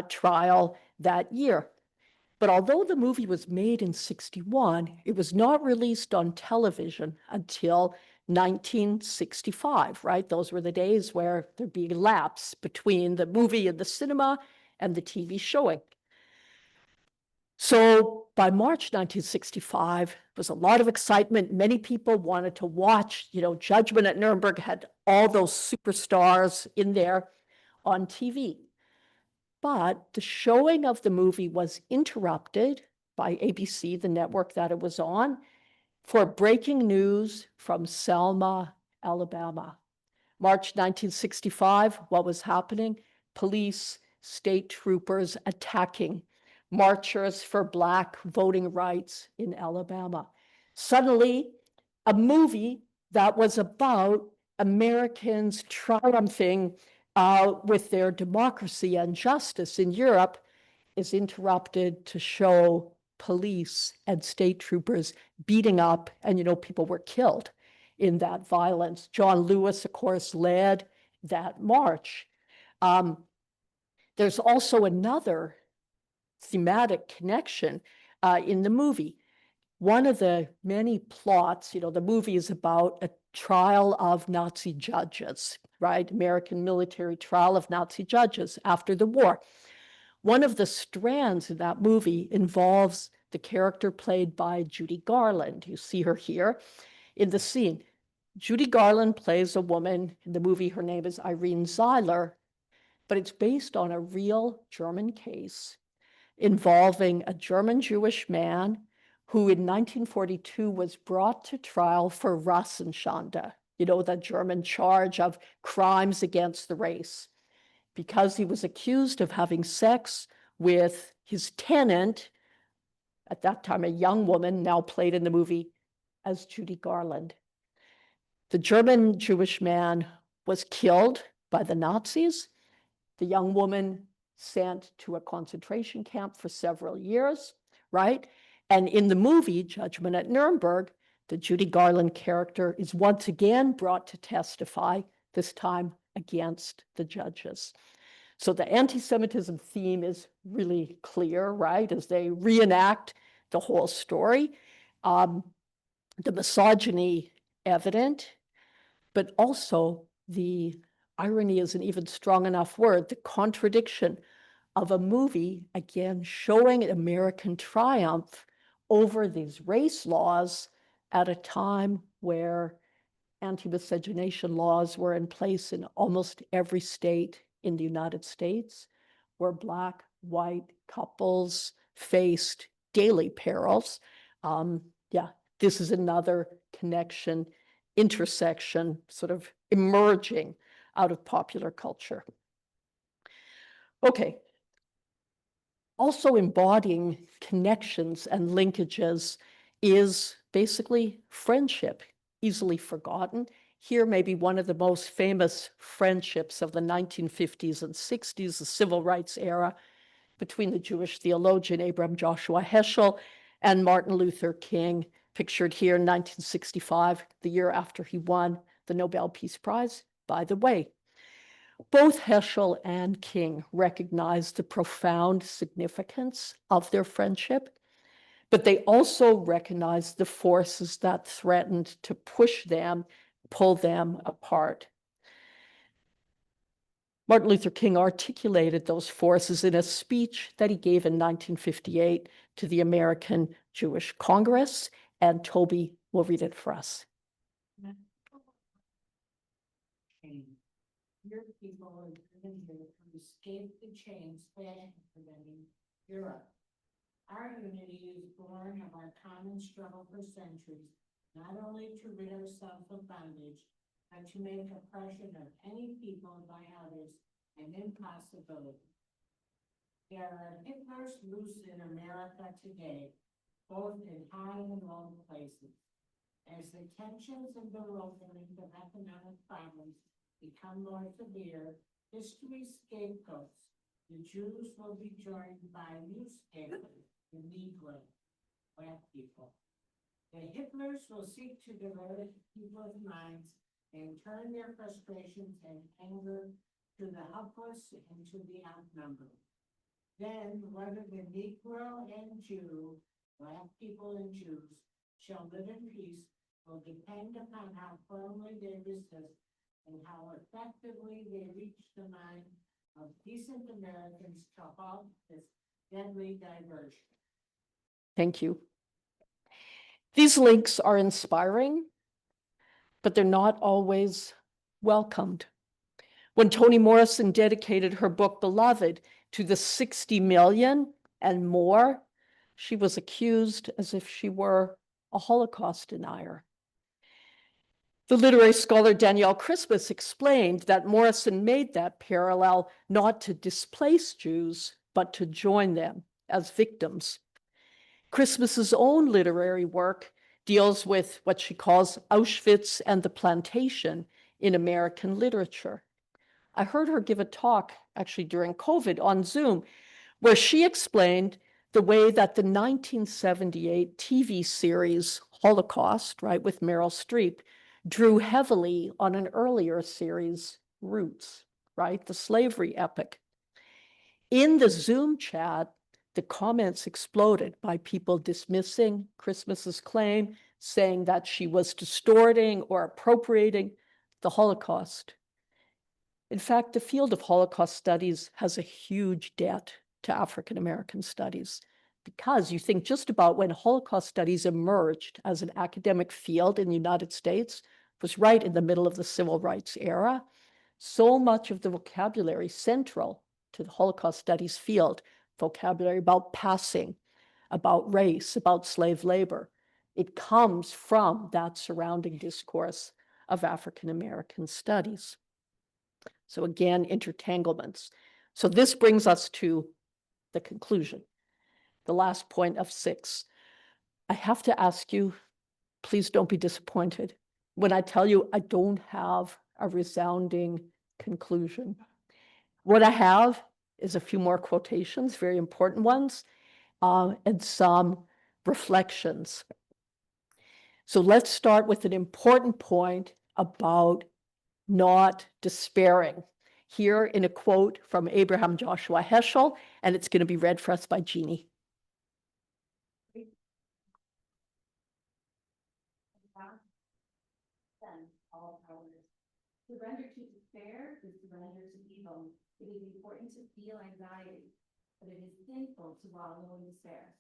trial that year. But although the movie was made in 61, it was not released on television until 1965, right? Those were the days where there'd be a lapse between the movie in the cinema and the TV showing. So by March 1965, there was a lot of excitement. Many people wanted to watch, Judgment at Nuremberg had all those superstars in there on TV. But the showing of the movie was interrupted by ABC, the network that it was on, for breaking news from Selma, Alabama. March 1965, what was happening? Police, state troopers attacking marchers for Black voting rights in Alabama. Suddenly, a movie that was about Americans triumphing with their democracy and justice in Europe is interrupted to show police and state troopers beating up, and people were killed in that violence. John Lewis, of course, led that march. There's also another thematic connection in the movie. One of the many plots, the movie is about a trial of Nazi judges, right? American military trial of Nazi judges after the war. One of the strands in that movie involves the character played by Judy Garland. You see her here in the scene. Judy Garland plays a woman in the movie. Her name is Irene Zeiler, but it's based on a real German case involving a German Jewish man who in 1942 was brought to trial for Rassenschande, the German charge of crimes against the race, because he was accused of having sex with his tenant, at that time a young woman, now played in the movie as Judy Garland. The German Jewish man was killed by the Nazis. The young woman sent to a concentration camp for several years, right? And in the movie, Judgment at Nuremberg, the Judy Garland character is once again brought to testify, this time against the judges. So the anti-Semitism theme is really clear, right? As they reenact the whole story. The misogyny evident, but also the irony isn't even strong enough word, the contradiction of a movie, again, showing American triumph over these race laws at a time where anti-miscegenation laws were in place in almost every state in the United States, where Black, white couples faced daily perils. This is another connection, intersection, sort of emerging out of popular culture. Okay. Also embodying connections and linkages is basically friendship, easily forgotten. Here may be one of the most famous friendships of the 1950s and 60s, the civil rights era, between the Jewish theologian Abraham Joshua Heschel and Martin Luther King, pictured here in 1965, the year after he won the Nobel Peace Prize, by the way. Both Heschel and King recognized the profound significance of their friendship, but they also recognized the forces that threatened to push them, pull them apart. Martin Luther King articulated those forces in a speech that he gave in 1958 to the American Jewish Congress, and Toby will read it for us. Your people are driven here to escape the chains fashioned for them in Europe. Our unity is born of our common struggle for centuries, not only to rid ourselves of bondage, but to make oppression of any people by others an impossibility. There are Hitlers loose in America today, both in high and low places. As the tensions and bewilderment of economic problems become more severe, history's scapegoats The Jews will be joined by newspapers, the Negro, black people. The Hitlers will seek to divert people's minds and turn their frustrations and anger to the helpless and to the outnumbered. Then whether the Negro and Jew, black people and Jews, shall live in peace will depend upon how firmly they resist and how effectively they reach the mind of decent Americans to halt this deadly diversion. Thank you. These links are inspiring, but they're not always welcomed. When Toni Morrison dedicated her book, Beloved, to the 60 million and more, she was accused as if she were a Holocaust denier. The literary scholar Danielle Christmas explained that Morrison made that parallel not to displace Jews, but to join them as victims. Christmas's own literary work deals with what she calls Auschwitz and the plantation in American literature. I heard her give a talk actually during COVID on Zoom, where she explained the way that the 1978 TV series Holocaust, right, with Meryl Streep, drew heavily on an earlier series, Roots, right, the slavery epic. In the Zoom chat, the comments exploded by people dismissing Christmas's claim, saying that she was distorting or appropriating the Holocaust. In fact, the field of Holocaust studies has a huge debt to African American studies, because you think just about when Holocaust studies emerged as an academic field in the United States was right in the middle of the civil rights era. So much of the vocabulary central to the Holocaust studies field, vocabulary about passing, about race, about slave labor, it comes from that surrounding discourse of African American studies. So again, intertanglements. So this brings us to the conclusion, the last point of 6. I have to ask you, please don't be disappointed when I tell you I don't have a resounding conclusion. What I have is a few more quotations, very important ones, and some reflections. So let's start with an important point about not despairing. Here in a quote from Abraham Joshua Heschel, and it's going to be read for us by Jeannie. Surrender to despair is surrender to evil. It is important to feel anxiety, but it is sinful to wallow in despair.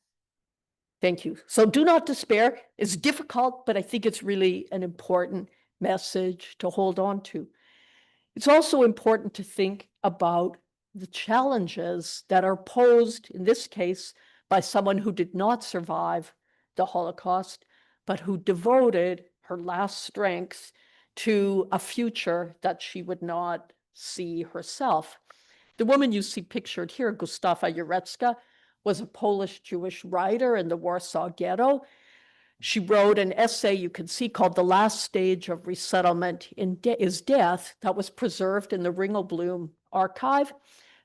Thank you. So do not despair. It's difficult, but I think it's really an important message to hold on to. It's also important to think about the challenges that are posed, in this case, by someone who did not survive the Holocaust, but who devoted her last strength to a future that she would not see herself. The woman you see pictured here, Gustawa Jarecka, was a Polish Jewish writer in the Warsaw Ghetto. She wrote an essay you can see called The Last Stage of Resettlement is Death, that was preserved in the Ringelblum archive.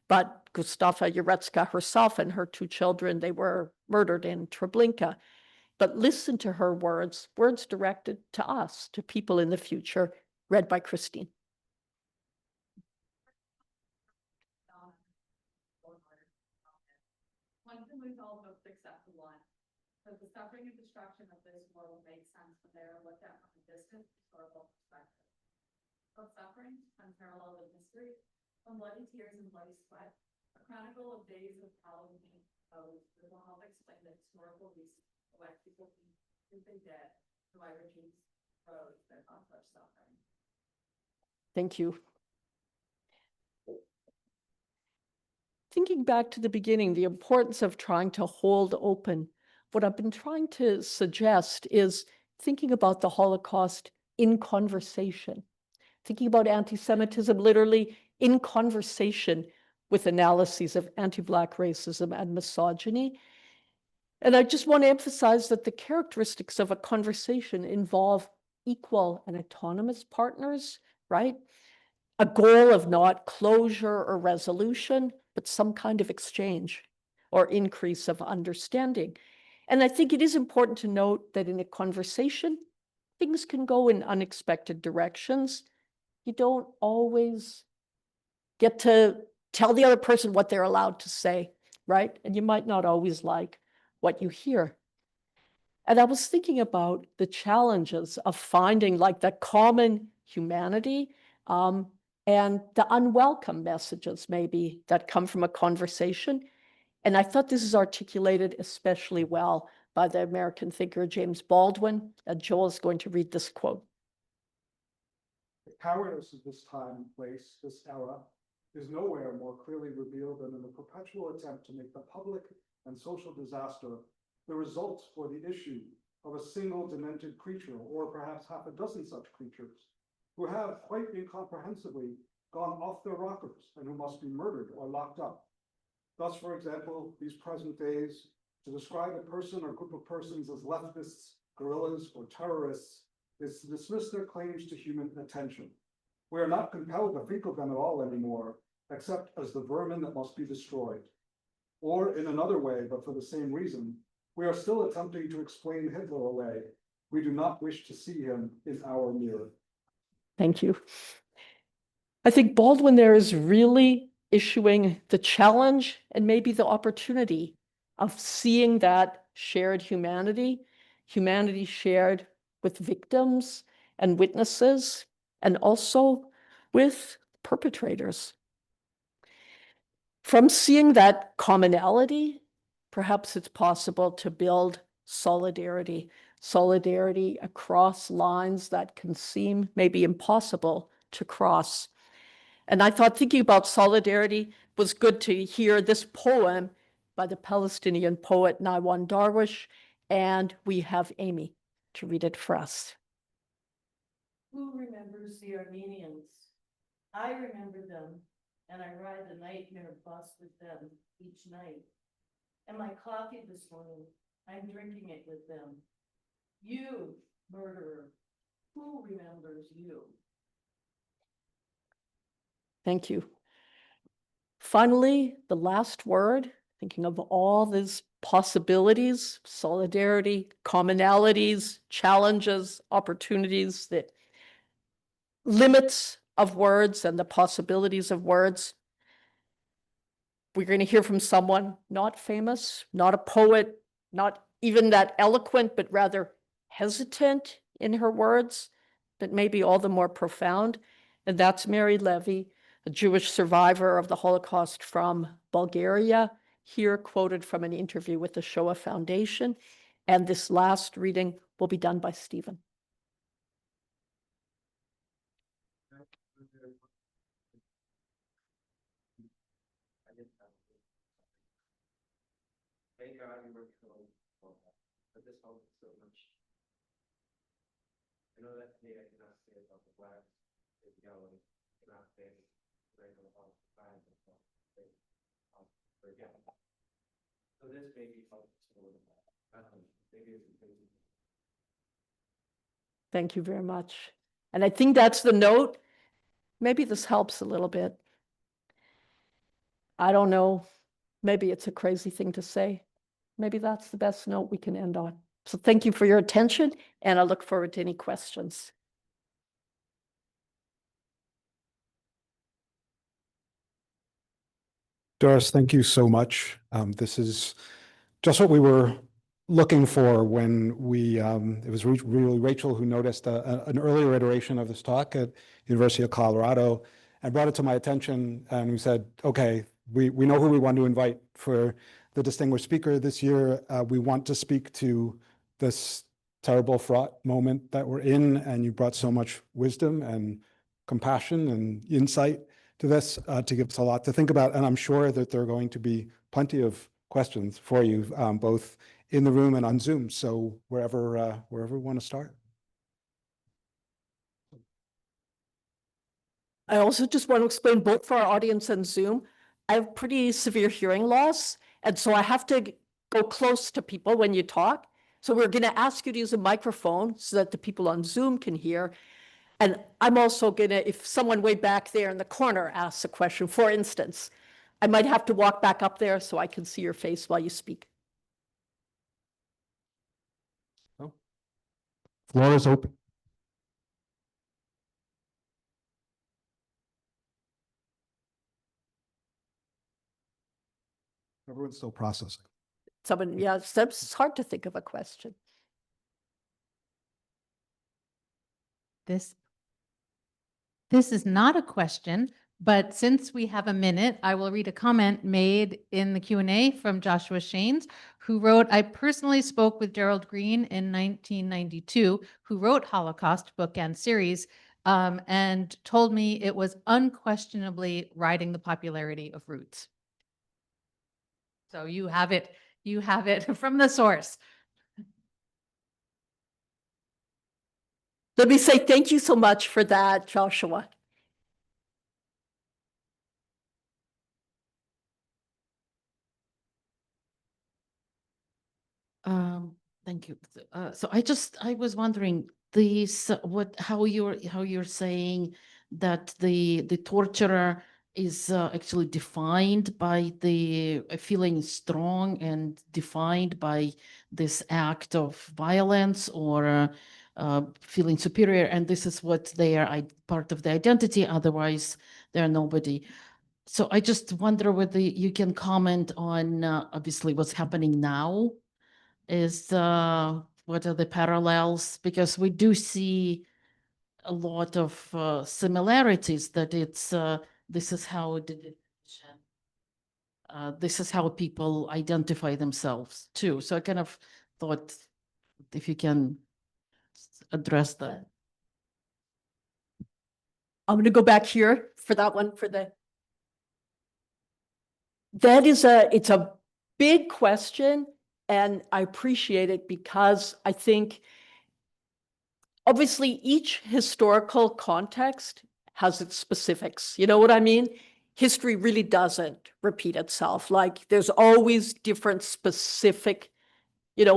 But Gustawa Jarecka herself and her 2 children, they were murdered in Treblinka. But listen to her words, words directed to us, to people in the future, read by Christine. One can lose all hope except for one. But the suffering and destruction of this world makes sense when they are looked at from a distant historical perspective. Both suffering, unparalleled in history, from bloody tears and bloody sweat, a chronicle of days of hallowed pain, that will help explain the historical reason why people think they dead, and why regimes rose that caused such suffering. Thank you. Thinking back to the beginning, the importance of trying to hold open, what I've been trying to suggest is thinking about the Holocaust in conversation, thinking about anti-Semitism literally in conversation with analyses of anti-Black racism and misogyny. And I just want to emphasize that the characteristics of a conversation involve equal and autonomous partners, right? A goal of not closure or resolution, but some kind of exchange or increase of understanding. And I think it is important to note that in a conversation, things can go in unexpected directions. You don't always get to tell the other person what they're allowed to say, right? And you might not always like what you hear. And I was thinking about the challenges of finding like the common humanity and the unwelcome messages maybe that come from a conversation. And I thought this is articulated especially well by the American thinker James Baldwin. Joel is going to read this quote. The cowardice of this time and place, this era, is nowhere more clearly revealed than in the perpetual attempt to make the public and social disaster the result or the issue of a single demented creature, or perhaps half a dozen such creatures, who have, quite incomprehensibly, gone off their rockers and who must be murdered or locked up. Thus, for example, these present days, to describe a person or group of persons as leftists, guerrillas, or terrorists is to dismiss their claims to human attention. We are not compelled to think of them at all anymore, except as the vermin that must be destroyed. Or in another way, but for the same reason, we are still attempting to explain Hitler away. We do not wish to see him in our mirror. Thank you. I think Baldwin there is really issuing the challenge and maybe the opportunity of seeing that shared humanity, humanity shared with victims and witnesses, and also with perpetrators. From seeing that commonality, perhaps it's possible to build solidarity, solidarity across lines that can seem maybe impossible to cross. And I thought thinking about solidarity was good to hear this poem by the Palestinian poet Naiwan Darwish, and we have Amy to read it for us. Who remembers the Armenians? I remember them, and I ride the nightmare bus with them each night. And my coffee this morning, I'm drinking it with them. You, murderer, who remembers you? Thank you. Finally, the last word, thinking of all these possibilities, solidarity, commonalities, challenges, opportunities, the limits of words and the possibilities of words. We're going to hear from someone not famous, not a poet, not even that eloquent, but rather hesitant in her words, but maybe all the more profound. And that's Mary Levy, a Jewish survivor of the Holocaust from Bulgaria, here quoted from an interview with the Shoah Foundation. And this last reading will be done by Stephen. Thank God you were killed for this hope so much. I know that today I cannot say about the blacks, the yellow, cannot say right about the time forget. So this may be helpful to maybe it's because Thank you very much. And I think that's the note. Maybe this helps a little bit. I don't know. Maybe it's a crazy thing to say. Maybe that's the best note we can end on. So thank you for your attention, and I look forward to any questions. Doris, thank you so much. This is just what we were looking for when we, it was really Rachel who noticed an earlier iteration of this talk at University of Colorado and brought it to my attention, and we said, okay, we know who we want to invite for the distinguished speaker this year. We want to speak to this terrible fraught moment that we're in, and you brought so much wisdom and compassion and insight to this to give us a lot to think about. And I'm sure that there are going to be plenty of questions for you, both in the room and on Zoom. So wherever we want to start. I also just want to explain both for our audience and Zoom, I have pretty severe hearing loss. And so I have to go close to people when you talk. So we're going to ask you to use a microphone so that the people on Zoom can hear. And I'm also going to, if someone way back there in the corner asks a question, for instance, I might have to walk back up there so I can see your face while you speak. Floor is open. Everyone's still processing. Someone, yeah, it's hard to think of a question. This is not a question, but since we have a minute, I will read a comment made in the Q&A from Joshua Shanes, who wrote, I personally spoke with Gerald Green in 1992, who wrote Holocaust book and series, and told me it was unquestionably riding the popularity of Roots. So you have it from the source. Let me say thank you so much for that, Joshua. Thank you. So I was wondering how you're saying that the torturer is actually defined by the feeling strong and defined by this act of violence or feeling superior, and this is what they are part of the identity. Otherwise, they're nobody. So I just wonder whether you can comment on obviously what's happening now. Is what are the parallels? Because we do see a lot of similarities that it's this is how this is how people identify themselves too. So I kind of thought if you can address that. I'm going to go back here for that one it's a big question, and I appreciate it because I think obviously each historical context has its specifics. You know what I mean? History really doesn't repeat itself. Like there's always different specific,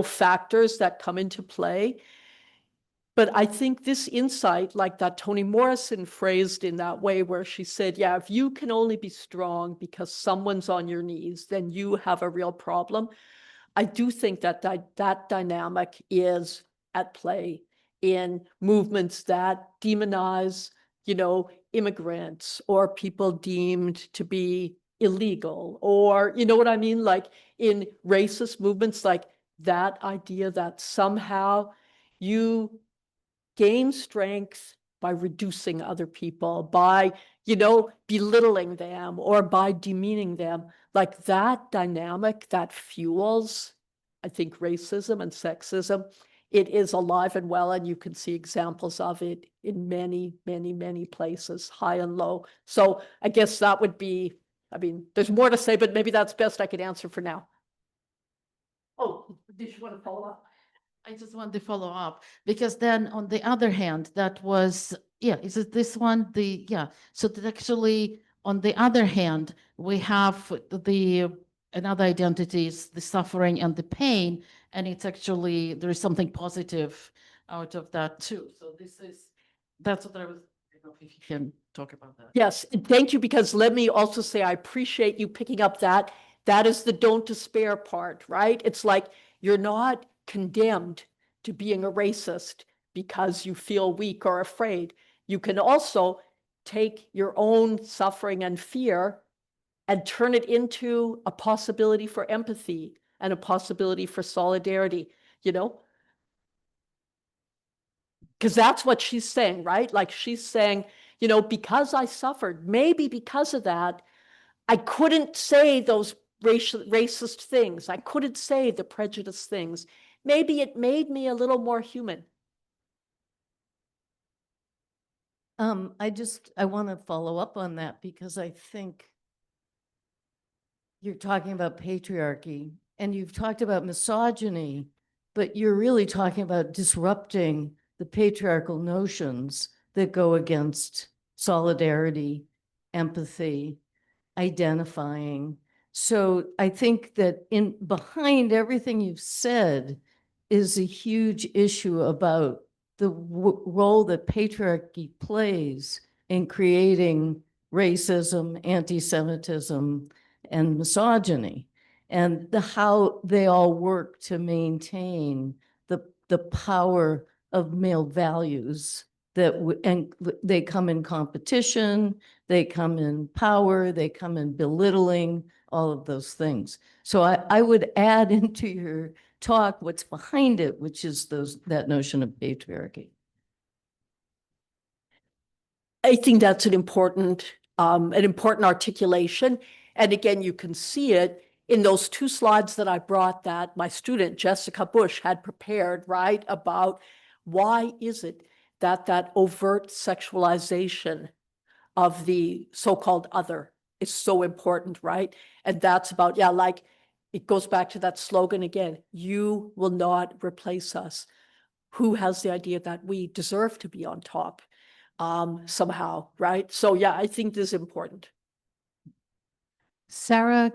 factors that come into play. But I think this insight, like that Toni Morrison phrased in that way, where she said, yeah, if you can only be strong because someone's on your knees, then you have a real problem. I do think that that dynamic is at play in movements that demonize, immigrants or people deemed to be illegal, or, you know what I mean? Like in racist movements, like that idea that somehow you gain strength by reducing other people, by, belittling them or by demeaning them. Like that dynamic that fuels, I think, racism and sexism, it is alive and well, and you can see examples of it in many, many, many places, high and low. So I guess that would be, there's more to say, but maybe that's best I could answer for now. Oh, did you want to follow up? I just want to follow up because then on the other hand, that was, is it this one? So that actually on the other hand, we have another identity is the suffering and the pain, and it's actually, there is something positive out of that too. So that's what I don't know if you can talk about that. Yes, and thank you, because let me also say, I appreciate you picking up that. That is the don't despair part, right? It's like you're not condemned to being a racist because you feel weak or afraid. You can also take your own suffering and fear and turn it into a possibility for empathy and a possibility for solidarity, Because that's what she's saying, right? Like she's saying, because I suffered, maybe because of that, I couldn't say those racist things. I couldn't say the prejudice things. Maybe it made me a little more human. I want to follow up on that because I think you're talking about patriarchy and you've talked about misogyny, but you're really talking about disrupting the patriarchal notions that go against solidarity, empathy, identifying. So I think that behind everything you've said is a huge issue about the role that patriarchy plays in creating racism, anti-Semitism, and misogyny, and how they all work to maintain the power of male values and they come in competition, they come in power, they come in belittling, all of those things. So I would add into your talk what's behind it, which is that notion of patriarchy. I think that's an important articulation. And again, you can see it in those 2 slides that I brought that my student, Jessica Bush, had prepared, right? About why is it that overt sexualization of the so-called other is so important, right? And that's about, yeah, like it goes back to that slogan again, you will not replace us. Who has the idea that we deserve to be on top somehow, right? So yeah, I think this is important. Sarah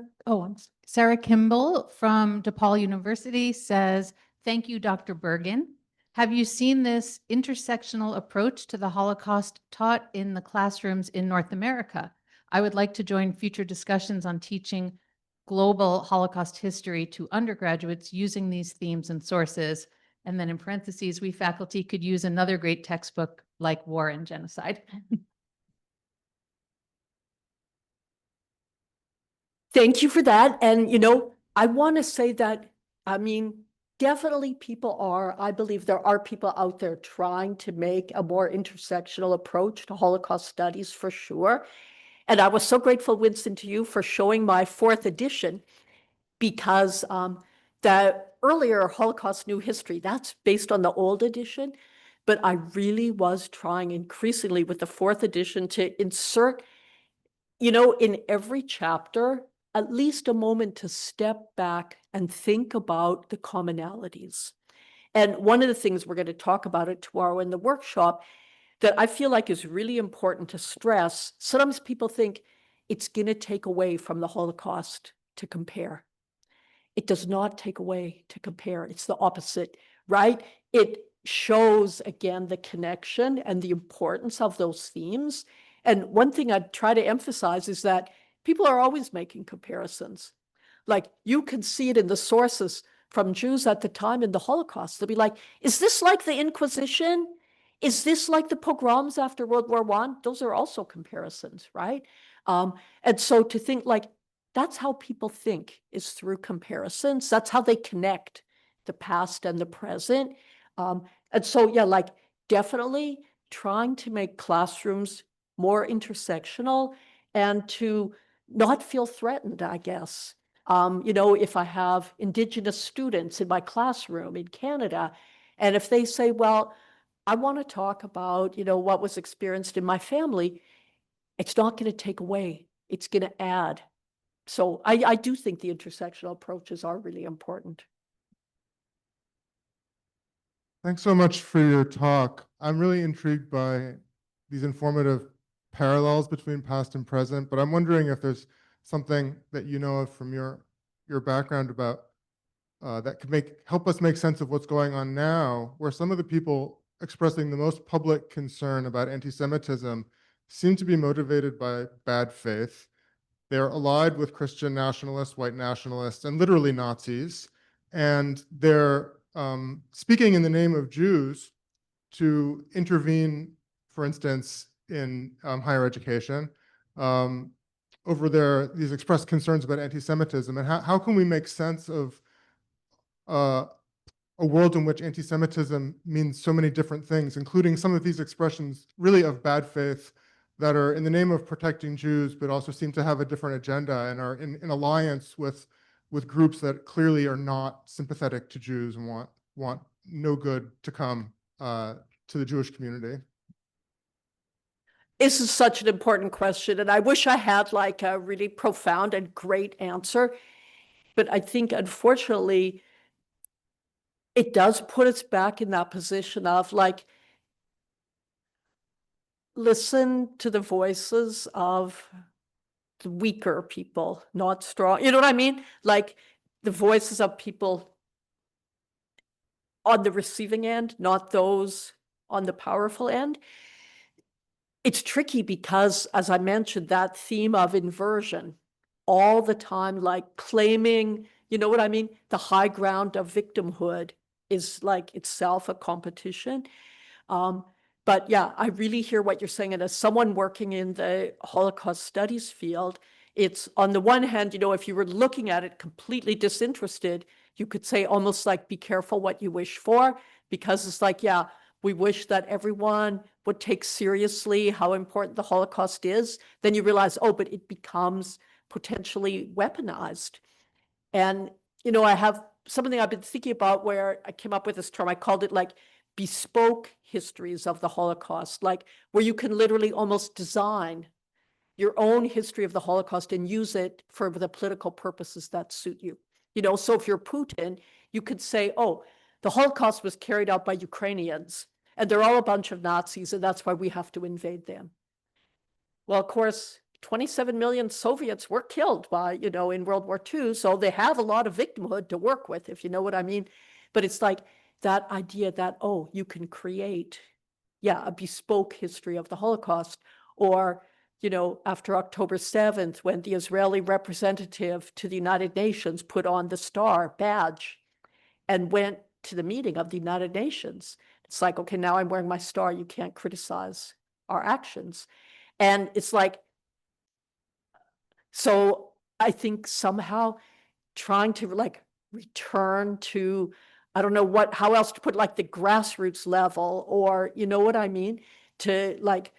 Kimball from DePaul University says, thank you, Dr. Bergen. Have you seen this intersectional approach to the Holocaust taught in the classrooms in North America? I would like to join future discussions on teaching global Holocaust history to undergraduates using these themes and sources. And then in parentheses, we faculty could use another great textbook like War and Genocide. Thank you for that. And, I want to say that, definitely I believe there are people out there trying to make a more intersectional approach to Holocaust studies for sure. And I was so grateful, Winston, to you for showing my 4th edition, because the earlier Holocaust New History, that's based on the old edition. But I really was trying increasingly with the 4th edition to insert, in every chapter, at least a moment to step back and think about the commonalities. And one of the things we're going to talk about it tomorrow in the workshop that I feel like is really important to stress, sometimes people think it's going to take away from the Holocaust to compare. It does not take away to compare. It's the opposite, right? It shows, again, the connection and the importance of those themes. And one thing I'd try to emphasize is that people are always making comparisons. Like you can see it in the sources from Jews at the time in the Holocaust. They'll be like, is this like the Inquisition? Is this like the pogroms after World War I? Those are also comparisons, right? And so to think like, that's how people think, is through comparisons. That's how they connect the past and the present. And so, yeah, like definitely trying to make classrooms more intersectional and to not feel threatened, I guess. If I have Indigenous students in my classroom in Canada, and if they say, well, I want to talk about, what was experienced in my family, it's not going to take away, it's going to add. So I do think the intersectional approaches are really important. Thanks so much for your talk. I'm really intrigued by these informative parallels between past and present, but I'm wondering if there's something that you know of from your background about that could help us make sense of what's going on now, where some of the people expressing the most public concern about anti-Semitism seem to be motivated by bad faith. They're allied with Christian nationalists, white nationalists, and literally Nazis, and they're speaking in the name of Jews to intervene, for instance, in higher education over these expressed concerns about anti-Semitism. And how can we make sense of a world in which anti-Semitism means so many different things, including some of these expressions really of bad faith that are in the name of protecting Jews, but also seem to have a different agenda and are in alliance with groups that clearly are not sympathetic to Jews and want no good to come to the Jewish community? This is such an important question, and I wish I had like a really profound and great answer. But I think, unfortunately, it does put us back in that position of like, listen to the voices of the weaker people, not strong. You know what I mean? Like the voices of people on the receiving end, not those on the powerful end. It's tricky because, as I mentioned, that theme of inversion, all the time, like claiming, you know what I mean? The high ground of victimhood is like itself a competition. But yeah, I really hear what you're saying. And as someone working in the Holocaust studies field, it's on the one hand, you know, if you were looking at it completely disinterested, you could say almost like, be careful what you wish for, because it's like, yeah, we wish that everyone would take seriously how important the Holocaust is. Then you realize, oh, but it becomes potentially weaponized. And, you know, I have something I've been thinking about where I came up with this term. I called it like bespoke histories of the Holocaust, like where you can literally almost design your own history of the Holocaust and use it for the political purposes that suit you. You know, so if you're Putin, you could say, oh, the Holocaust was carried out by Ukrainians, and they're all a bunch of Nazis, and that's why we have to invade them. Well, of course, 27 million Soviets were killed by, you know, in World War II, so they have a lot of victimhood to work with, if you know what I mean. But it's like that idea that, oh, you can create, yeah, a bespoke history of the Holocaust. Or, you know, after October 7th, when the Israeli representative to the United Nations put on the star badge and went to the meeting of the United Nations, it's like, okay, now I'm wearing my star, you can't criticize our actions. And it's like, so I think somehow trying to like return to, I don't know what, how else to put, like the grassroots level, or you know what I mean? To like,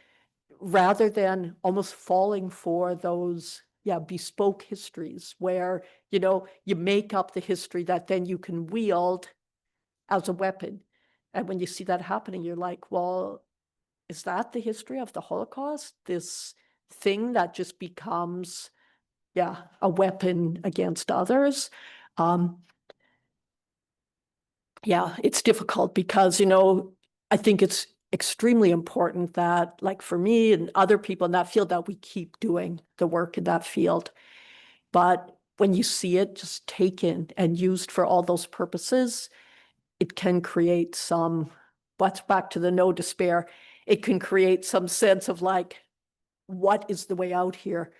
rather than almost falling for those, yeah, bespoke histories where, you know, you make up the history that then you can wield as a weapon. And when you see that happening, you're like, well, is that the history of the Holocaust? This thing that just becomes, yeah, a weapon against others. Yeah, it's difficult because, you know, I think it's extremely important that, like for me and other people in that field, that we keep doing the work in that field. But when you see it just taken and used for all those purposes, it can create some, what's back to the no despair, it can create some sense of like, what is the way out here?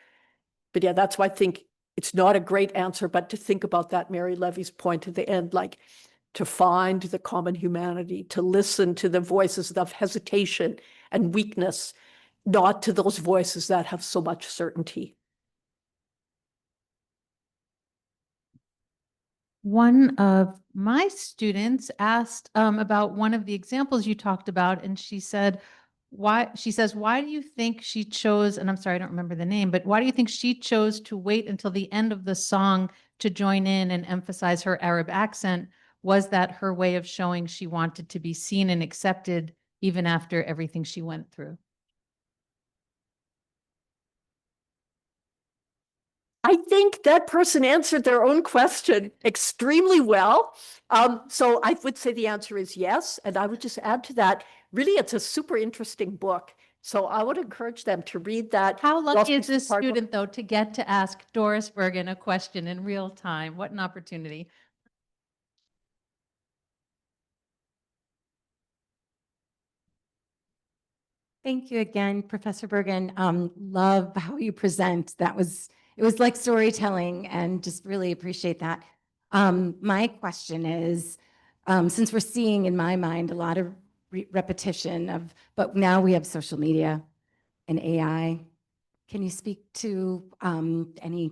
But yeah, that's why I think it's not a great answer, but to think about that Mary Levy's point at the end, like to find the common humanity, to listen to the voices of hesitation and weakness, not to those voices that have so much certainty. One of my students asked about one of the examples you talked about, and she said, why do you think she chose, and I'm sorry, I don't remember the name, but why do you think she chose to wait until the end of the song to join in and emphasize her Arab accent? Was that her way of showing she wanted to be seen and accepted even after everything she went through? I think that person answered their own question extremely well. So I would say the answer is yes. And I would just add to that, really, it's a super interesting book. So I would encourage them to read that. How lucky is this student, though, to get to ask Doris Bergen a question in real time? What an opportunity. Thank you again, Professor Bergen. Love how you present. It was like storytelling, and just really appreciate that. My question is, since we're seeing in my mind a lot of repetition of, but now we have social media and AI, can you speak to any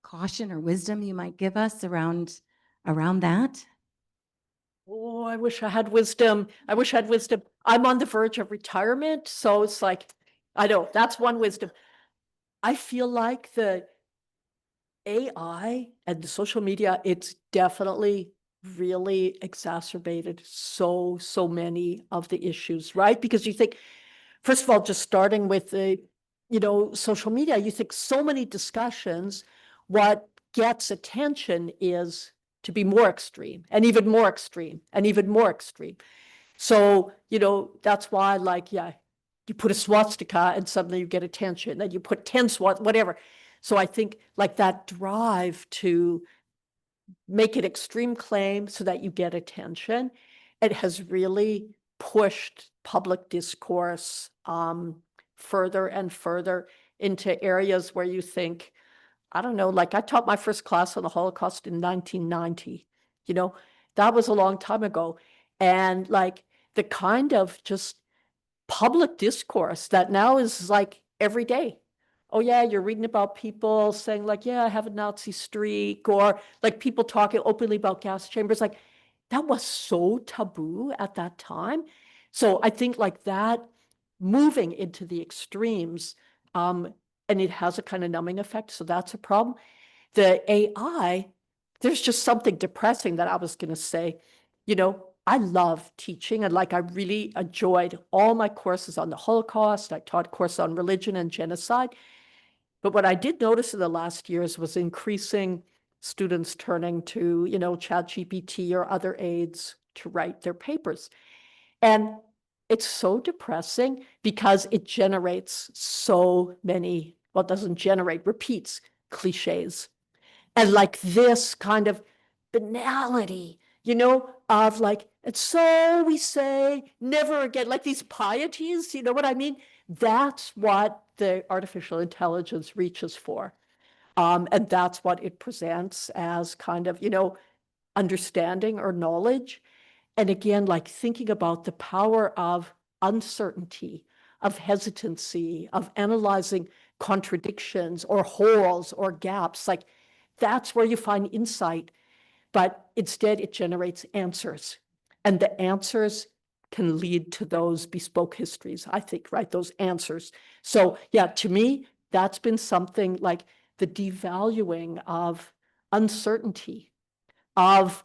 caution or wisdom you might give us around that? Oh, I wish I had wisdom. I wish I had wisdom. I'm on the verge of retirement. So it's like, I know that's one wisdom. I feel like the AI and the social media, it's definitely really exacerbated so many of the issues, right? Because you think, first of all, just starting with the, you know, social media, you think so many discussions, what gets attention is to be more extreme and even more extreme and even more extreme. So, you know, that's why, like, yeah, you put a swastika and suddenly you get attention, then you put 10 whatever. So I think like that drive to make an extreme claim so that you get attention, it has really pushed public discourse further and further into areas where you think, I don't know, like I taught my first class on the Holocaust in 1990, you know, that was a long time ago. And like the kind of just public discourse that now is like every day. Oh yeah, you're reading about people saying like, yeah, I have a Nazi streak, or like people talking openly about gas chambers. Like that was so taboo at that time. So I think like that moving into the extremes, and it has a kind of numbing effect. So that's a problem. The AI, there's just something depressing that I was going to say. You know, I love teaching, and like I really enjoyed all my courses on the Holocaust. I taught courses on religion and genocide. But what I did notice in the last years was increasing students turning to, you know, ChatGPT or other aids to write their papers. And it's so depressing because it generates so many, well, it doesn't generate, repeats cliches. And like this kind of banality, you know, of like, and so we say never again, like these pieties, you know what I mean? That's what the artificial intelligence reaches for. And that's what it presents as kind of, you know, understanding or knowledge. And again, like thinking about the power of uncertainty, of hesitancy, of analyzing contradictions or holes or gaps, like that's where you find insight. But instead, it generates answers. And the answers can lead to those bespoke histories, I think, right? Those answers. So, yeah, to me, that's been something like the devaluing of uncertainty, of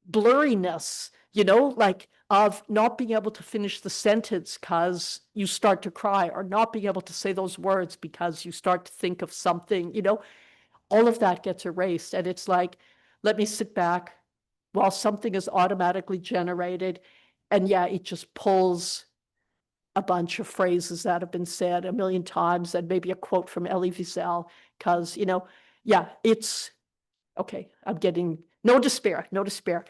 blurriness, you know, like of not being able to finish the sentence because you start to cry, or not being able to say those words because you start to think of something, you know, all of that gets erased. And it's like, let me sit back while something is automatically generated. And yeah, it just pulls a bunch of phrases that have been said a million times and maybe a quote from Elie Wiesel, because, you know, yeah, it's okay. I'm getting no despair, no despair.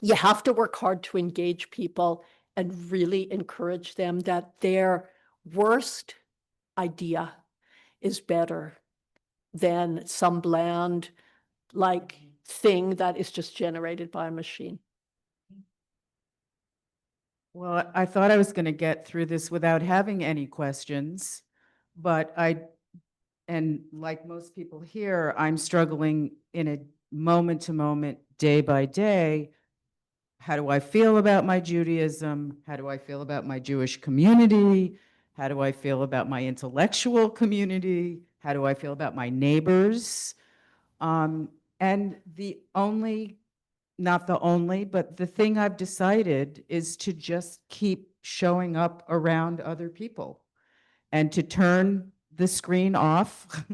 You have to work hard to engage people and really encourage them that their worst idea is better than some bland like thing that is just generated by a machine. Well, I thought I was going to get through this without having any questions, but and like most people here, I'm struggling in a moment to moment, day by day. How do I feel about my Judaism? How do I feel about my Jewish community? How do I feel about my intellectual community? How do I feel about my neighbors? And the only, not the only, but the thing I've decided is to just keep showing up around other people and to turn the screen off,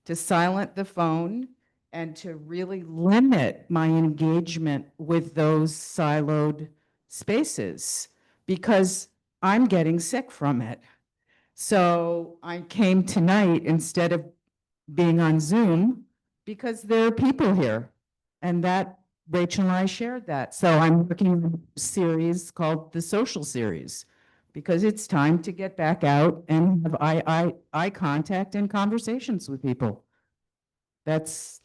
to silent the phone, and to really limit my engagement with those siloed spaces because I'm getting sick from it. So I came tonight instead of being on Zoom because there are people here, and that Rachel and I shared that. So I'm working on a series called the Social Series because it's time to get back out and have eye contact and conversations with people. That's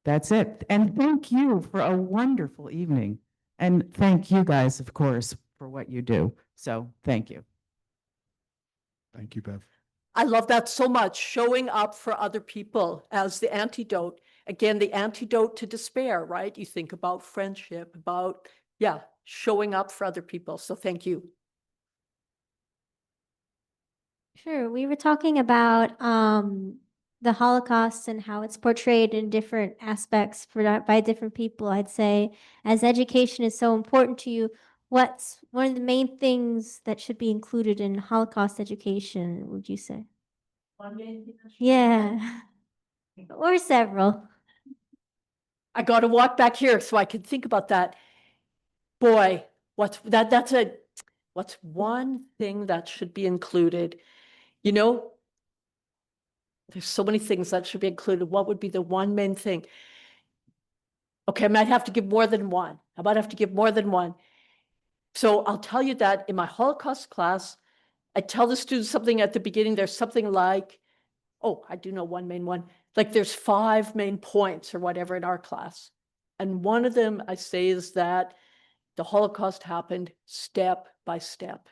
it. And thank you for a wonderful evening. And thank you guys, of course, for what you do. So thank you. Thank you, Bev. I love that so much, showing up for other people as the antidote. Again, the antidote to despair, right? You think about friendship, about, yeah, showing up for other people. So thank you. Sure. We were talking about the Holocaust and how it's portrayed in different aspects by different people. I'd say, as education is so important to you, what's one of the main things that should be included in Holocaust education, would you say? Yeah. Or several. I got to walk back here so I can think about that. Boy, what's one thing that should be included? You know, there's so many things that should be included. What would be the one main thing? Okay, I might have to give more than one. I might have to give more than one. So I'll tell you that in my Holocaust class, I tell the students something at the beginning. There's something like, oh, I do know one main one. like there's 5 main points or whatever in our class. And one of them I say is that the Holocaust happened step by step.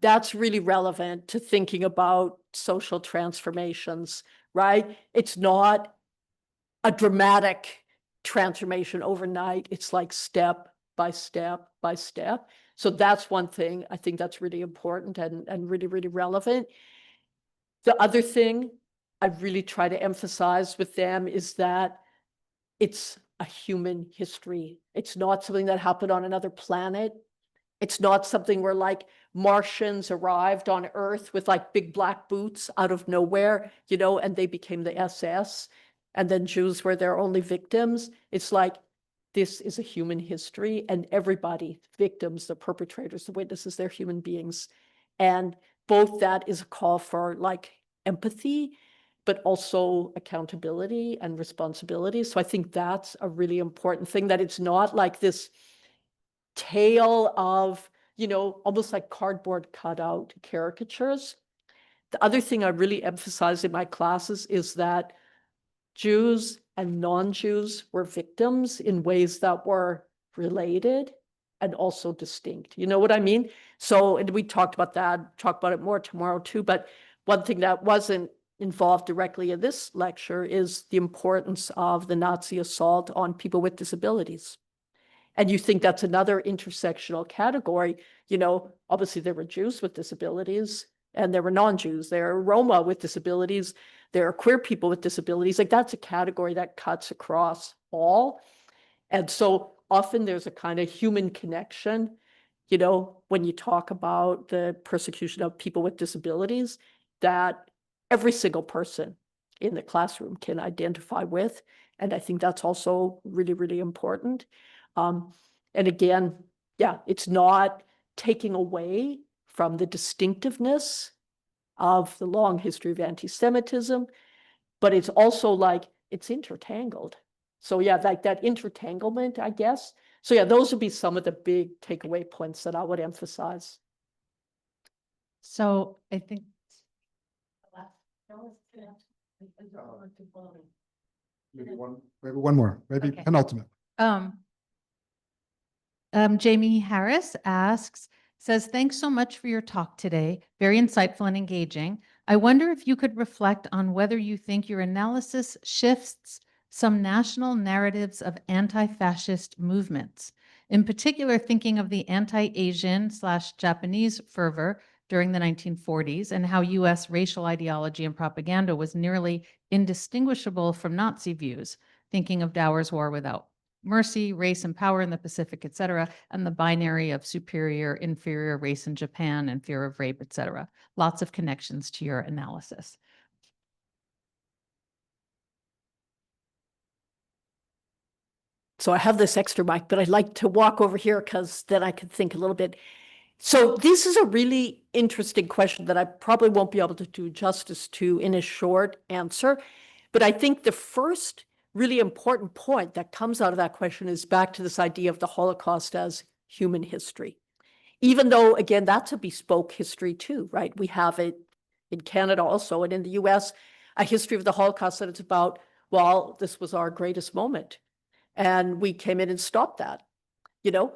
That's really relevant to thinking about social transformations, right? It's not a dramatic transformation overnight. It's like step by step by step. So that's one thing I think that's really important and really, really relevant. The other thing I really try to emphasize with them is that it's a human history. It's not something that happened on another planet. It's not something where like Martians arrived on Earth with like big black boots out of nowhere, you know, and they became the SS, and then Jews were their only victims. It's like, this is a human history, and everybody, victims, the perpetrators, the witnesses, they're human beings. And both that is a call for like empathy, but also accountability and responsibility. So I think that's a really important thing, that it's not like this tale of, you know, almost like cardboard cutout caricatures. The other thing I really emphasize in my classes is that Jews and non-Jews were victims in ways that were related and also distinct. You know what I mean? So, and we talked about that, talk about it more tomorrow too, but one thing that wasn't involved directly in this lecture is the importance of the Nazi assault on people with disabilities. And you think that's another intersectional category. You know, obviously there were Jews with disabilities and there were non-Jews. There are Roma with disabilities. There are queer people with disabilities. Like that's a category that cuts across all. And so often there's a kind of human connection, you know, when you talk about the persecution of people with disabilities, that every single person in the classroom can identify with. And I think that's also really, really important. And again, yeah, it's not taking away from the distinctiveness of the long history of anti-Semitism, but it's also like it's intertangled. So yeah, like that intertanglement, I guess. So yeah, those would be some of the big takeaway points that I would emphasize. So I think, Maybe one more, maybe Okay. penultimate. Jamie Harris says, thanks so much for your talk today. Very insightful and engaging. I wonder if you could reflect on whether you think your analysis shifts some national narratives of anti-fascist movements. In particular, thinking of the anti-Asian/Japanese fervor during the 1940s and how US racial ideology and propaganda was nearly indistinguishable from Nazi views, thinking of Dower's War Without Mercy, Race and Power in the Pacific, et cetera, and the binary of superior, inferior race in Japan and fear of rape, et cetera. Lots of connections to your analysis. So I have this extra mic, but I'd like to walk over here because then I can think a little bit. So this is a really interesting question that I probably won't be able to do justice to in a short answer. But I think the first really important point that comes out of that question is back to this idea of the Holocaust as human history. Even though, again, that's a bespoke history too, right? We have it in Canada also, and in the US, a history of the Holocaust that it's about, well, this was our greatest moment. And we came in and stopped that. You know,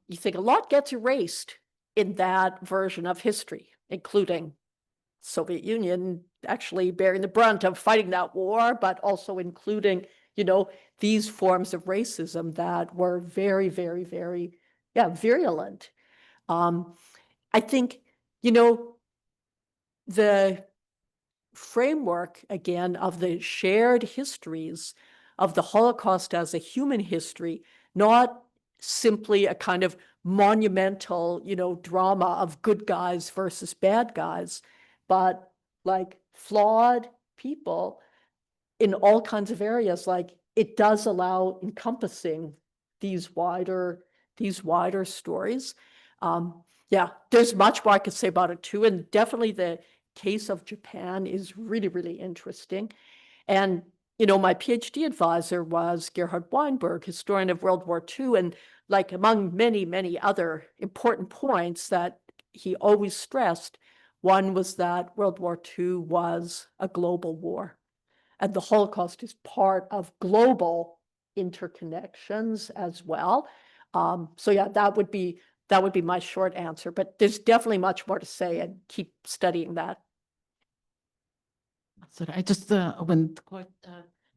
you think a lot gets erased in that version of history, including Soviet Union actually bearing the brunt of fighting that war, but also including, you know, these forms of racism that were very, very, very, yeah, virulent. I think, you know, the framework, again, of the shared histories of the Holocaust as a human history, not simply a kind of monumental, you know, drama of good guys versus bad guys, but like flawed people in all kinds of areas. Like it does allow encompassing these wider stories. Yeah, there's much more I could say about it too. And definitely the case of Japan is really, really interesting. And, you know, my PhD advisor was Gerhard Weinberg, historian of World War II. And like among many, many other important points that he always stressed, one was that World War II was a global war. And the Holocaust is part of global interconnections as well. So yeah, that would be my short answer, but there's definitely much more to say and keep studying that. Sorry, I just went quite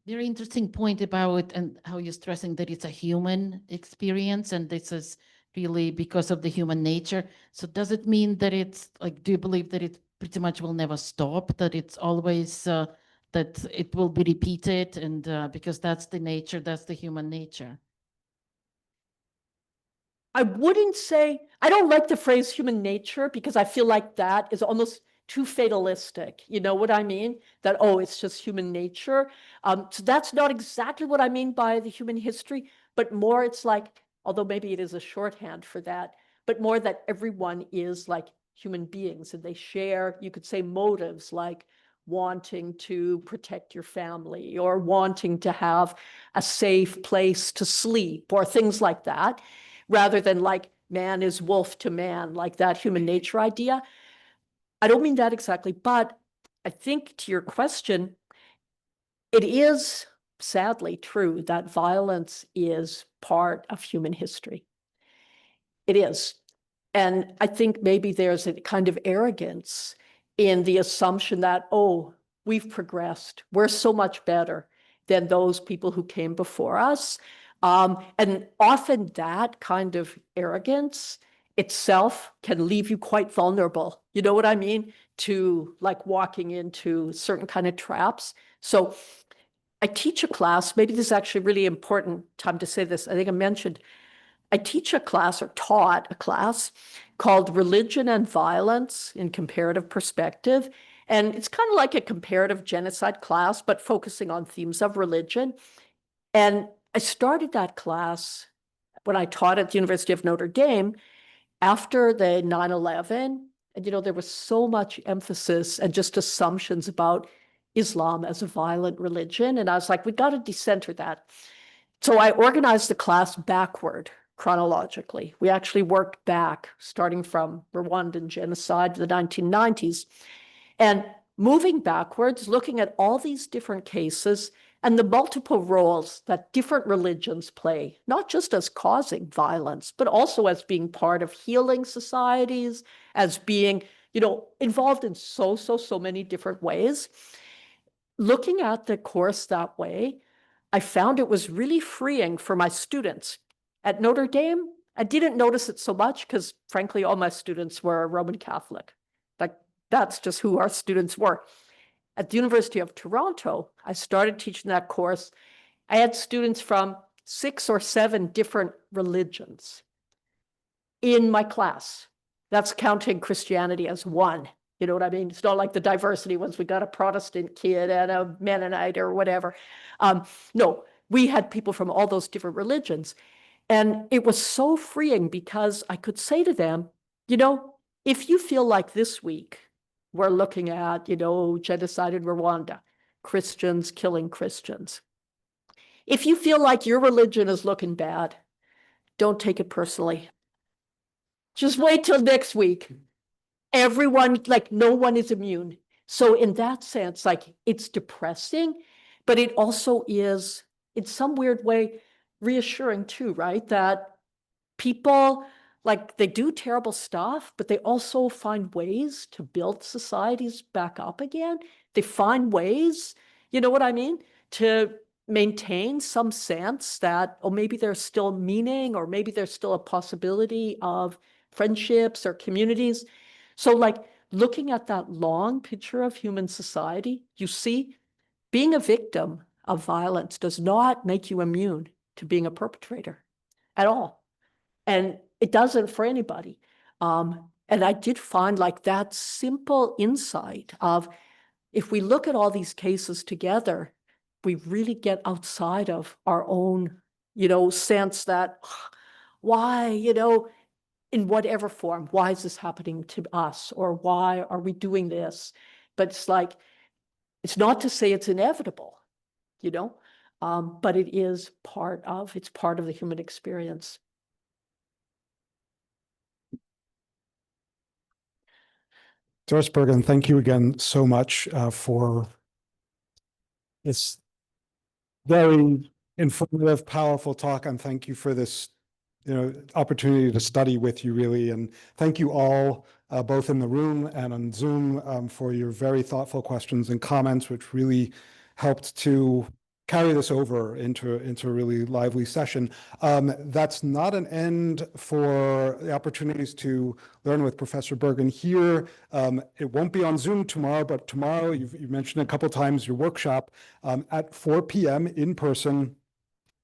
very interesting point about and how you're stressing that it's a human experience and this is really because of the human nature. So does it mean that it's like, do you believe that it pretty much will never stop, that it's always that it will be repeated and because that's the nature, that's the human nature? I wouldn't say, I don't like the phrase human nature because I feel like that is almost too fatalistic. You know what I mean? That, oh, it's just human nature. So that's not exactly what I mean by the human history, but more it's like, although maybe it is a shorthand for that, but more that everyone is like human beings and they share, you could say, motives like wanting to protect your family or wanting to have a safe place to sleep or things like that, rather than like man is wolf to man, like that human nature idea. I don't mean that exactly, but I think to your question, it is sadly true that violence is part of human history. It is. And I think maybe there's a kind of arrogance in the assumption that, oh, we've progressed. We're so much better than those people who came before us. And often that kind of arrogance itself can leave you quite vulnerable. You know what I mean? To like walking into certain kind of traps. So I teach a class, maybe this is actually really important time to say this. I think I mentioned, I teach a class or taught a class called Religion and Violence in Comparative Perspective. And it's kind of like a comparative genocide class, but focusing on themes of religion. And I started that class when I taught at the University of Notre Dame after the 9/11. And, you know, there was so much emphasis and just assumptions about Islam as a violent religion. And I was like, we got to decenter that. So I organized the class backward chronologically. We actually worked back, starting from Rwandan genocide to the 1990s, and moving backwards, looking at all these different cases and the multiple roles that different religions play, not just as causing violence, but also as being part of healing societies, as being, you know, involved in so many different ways. Looking at the course that way, I found it was really freeing for my students. At Notre Dame, I didn't notice it so much because, frankly, all my students were Roman Catholic. Like, that's just who our students were. At the University of Toronto, I started teaching that course. I had students from 6 or 7 different religions in my class. That's counting Christianity as one. You know what I mean? It's not like the diversity ones. We got a Protestant kid and a Mennonite or whatever. No, we had people from all those different religions. And it was so freeing because I could say to them, you know, if you feel like this week we're looking at, you know, genocide in Rwanda, Christians killing Christians. If you feel like your religion is looking bad, don't take it personally. Just wait till next week. Everyone, like no one is immune. So in that sense, like it's depressing, but it also is in some weird way reassuring too, right? That people, like they do terrible stuff, but they also find ways to build societies back up again. They find ways, you know what I mean? To maintain some sense that, oh, maybe there's still meaning, or maybe there's still a possibility of friendships or communities. So like looking at that long picture of human society, you see, being a victim of violence does not make you immune to being a perpetrator at all. And it doesn't for anybody. And I did find like that simple insight of if we look at all these cases together, we really get outside of our own, you know, sense that why, you know, in whatever form, why is this happening to us? Or why are we doing this? But it's like, it's not to say it's inevitable, you know, but it is it's part of the human experience. Doris Bergen, thank you again so much for this very informative, powerful talk, and thank you for this, opportunity to study with you, really. And thank you all, both in the room and on Zoom, for your very thoughtful questions and comments, which really helped to carry this over into a really lively session. That's not an end for the opportunities to learn with Professor Bergen here. It won't be on Zoom tomorrow, but tomorrow, you've mentioned a couple times your workshop at 4 p.m. in person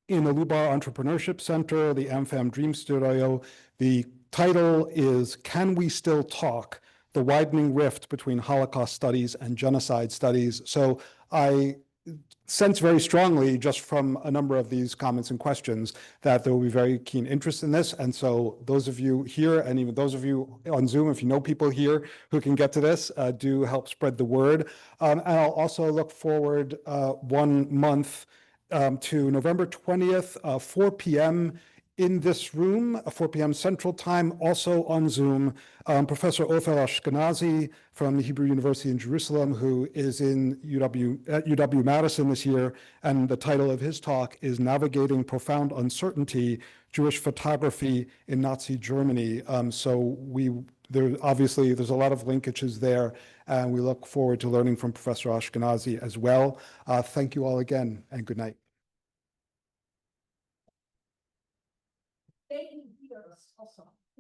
in the Lubar Entrepreneurship Center, the AmFam Dream Studio. The title is Can We Still Talk? The Widening Rift Between Holocaust Studies and Genocide Studies. So I sense very strongly, just from a number of these comments and questions, that there will be very keen interest in this. And so those of you here, and even those of you on Zoom, if you know people here who can get to this, do help spread the word. And I'll also look forward 1 month to November 20th, 4 p.m. in this room, 4 p.m. Central Time, also on Zoom. Professor Ofer Ashkenazi from the Hebrew University in Jerusalem, who is in UW-Madison this year, and the title of his talk is Navigating Profound Uncertainty, Jewish Photography in Nazi Germany. So obviously there's a lot of linkages there, and we look forward to learning from Professor Ashkenazi as well. Thank you all again, and good night. Thank you, also.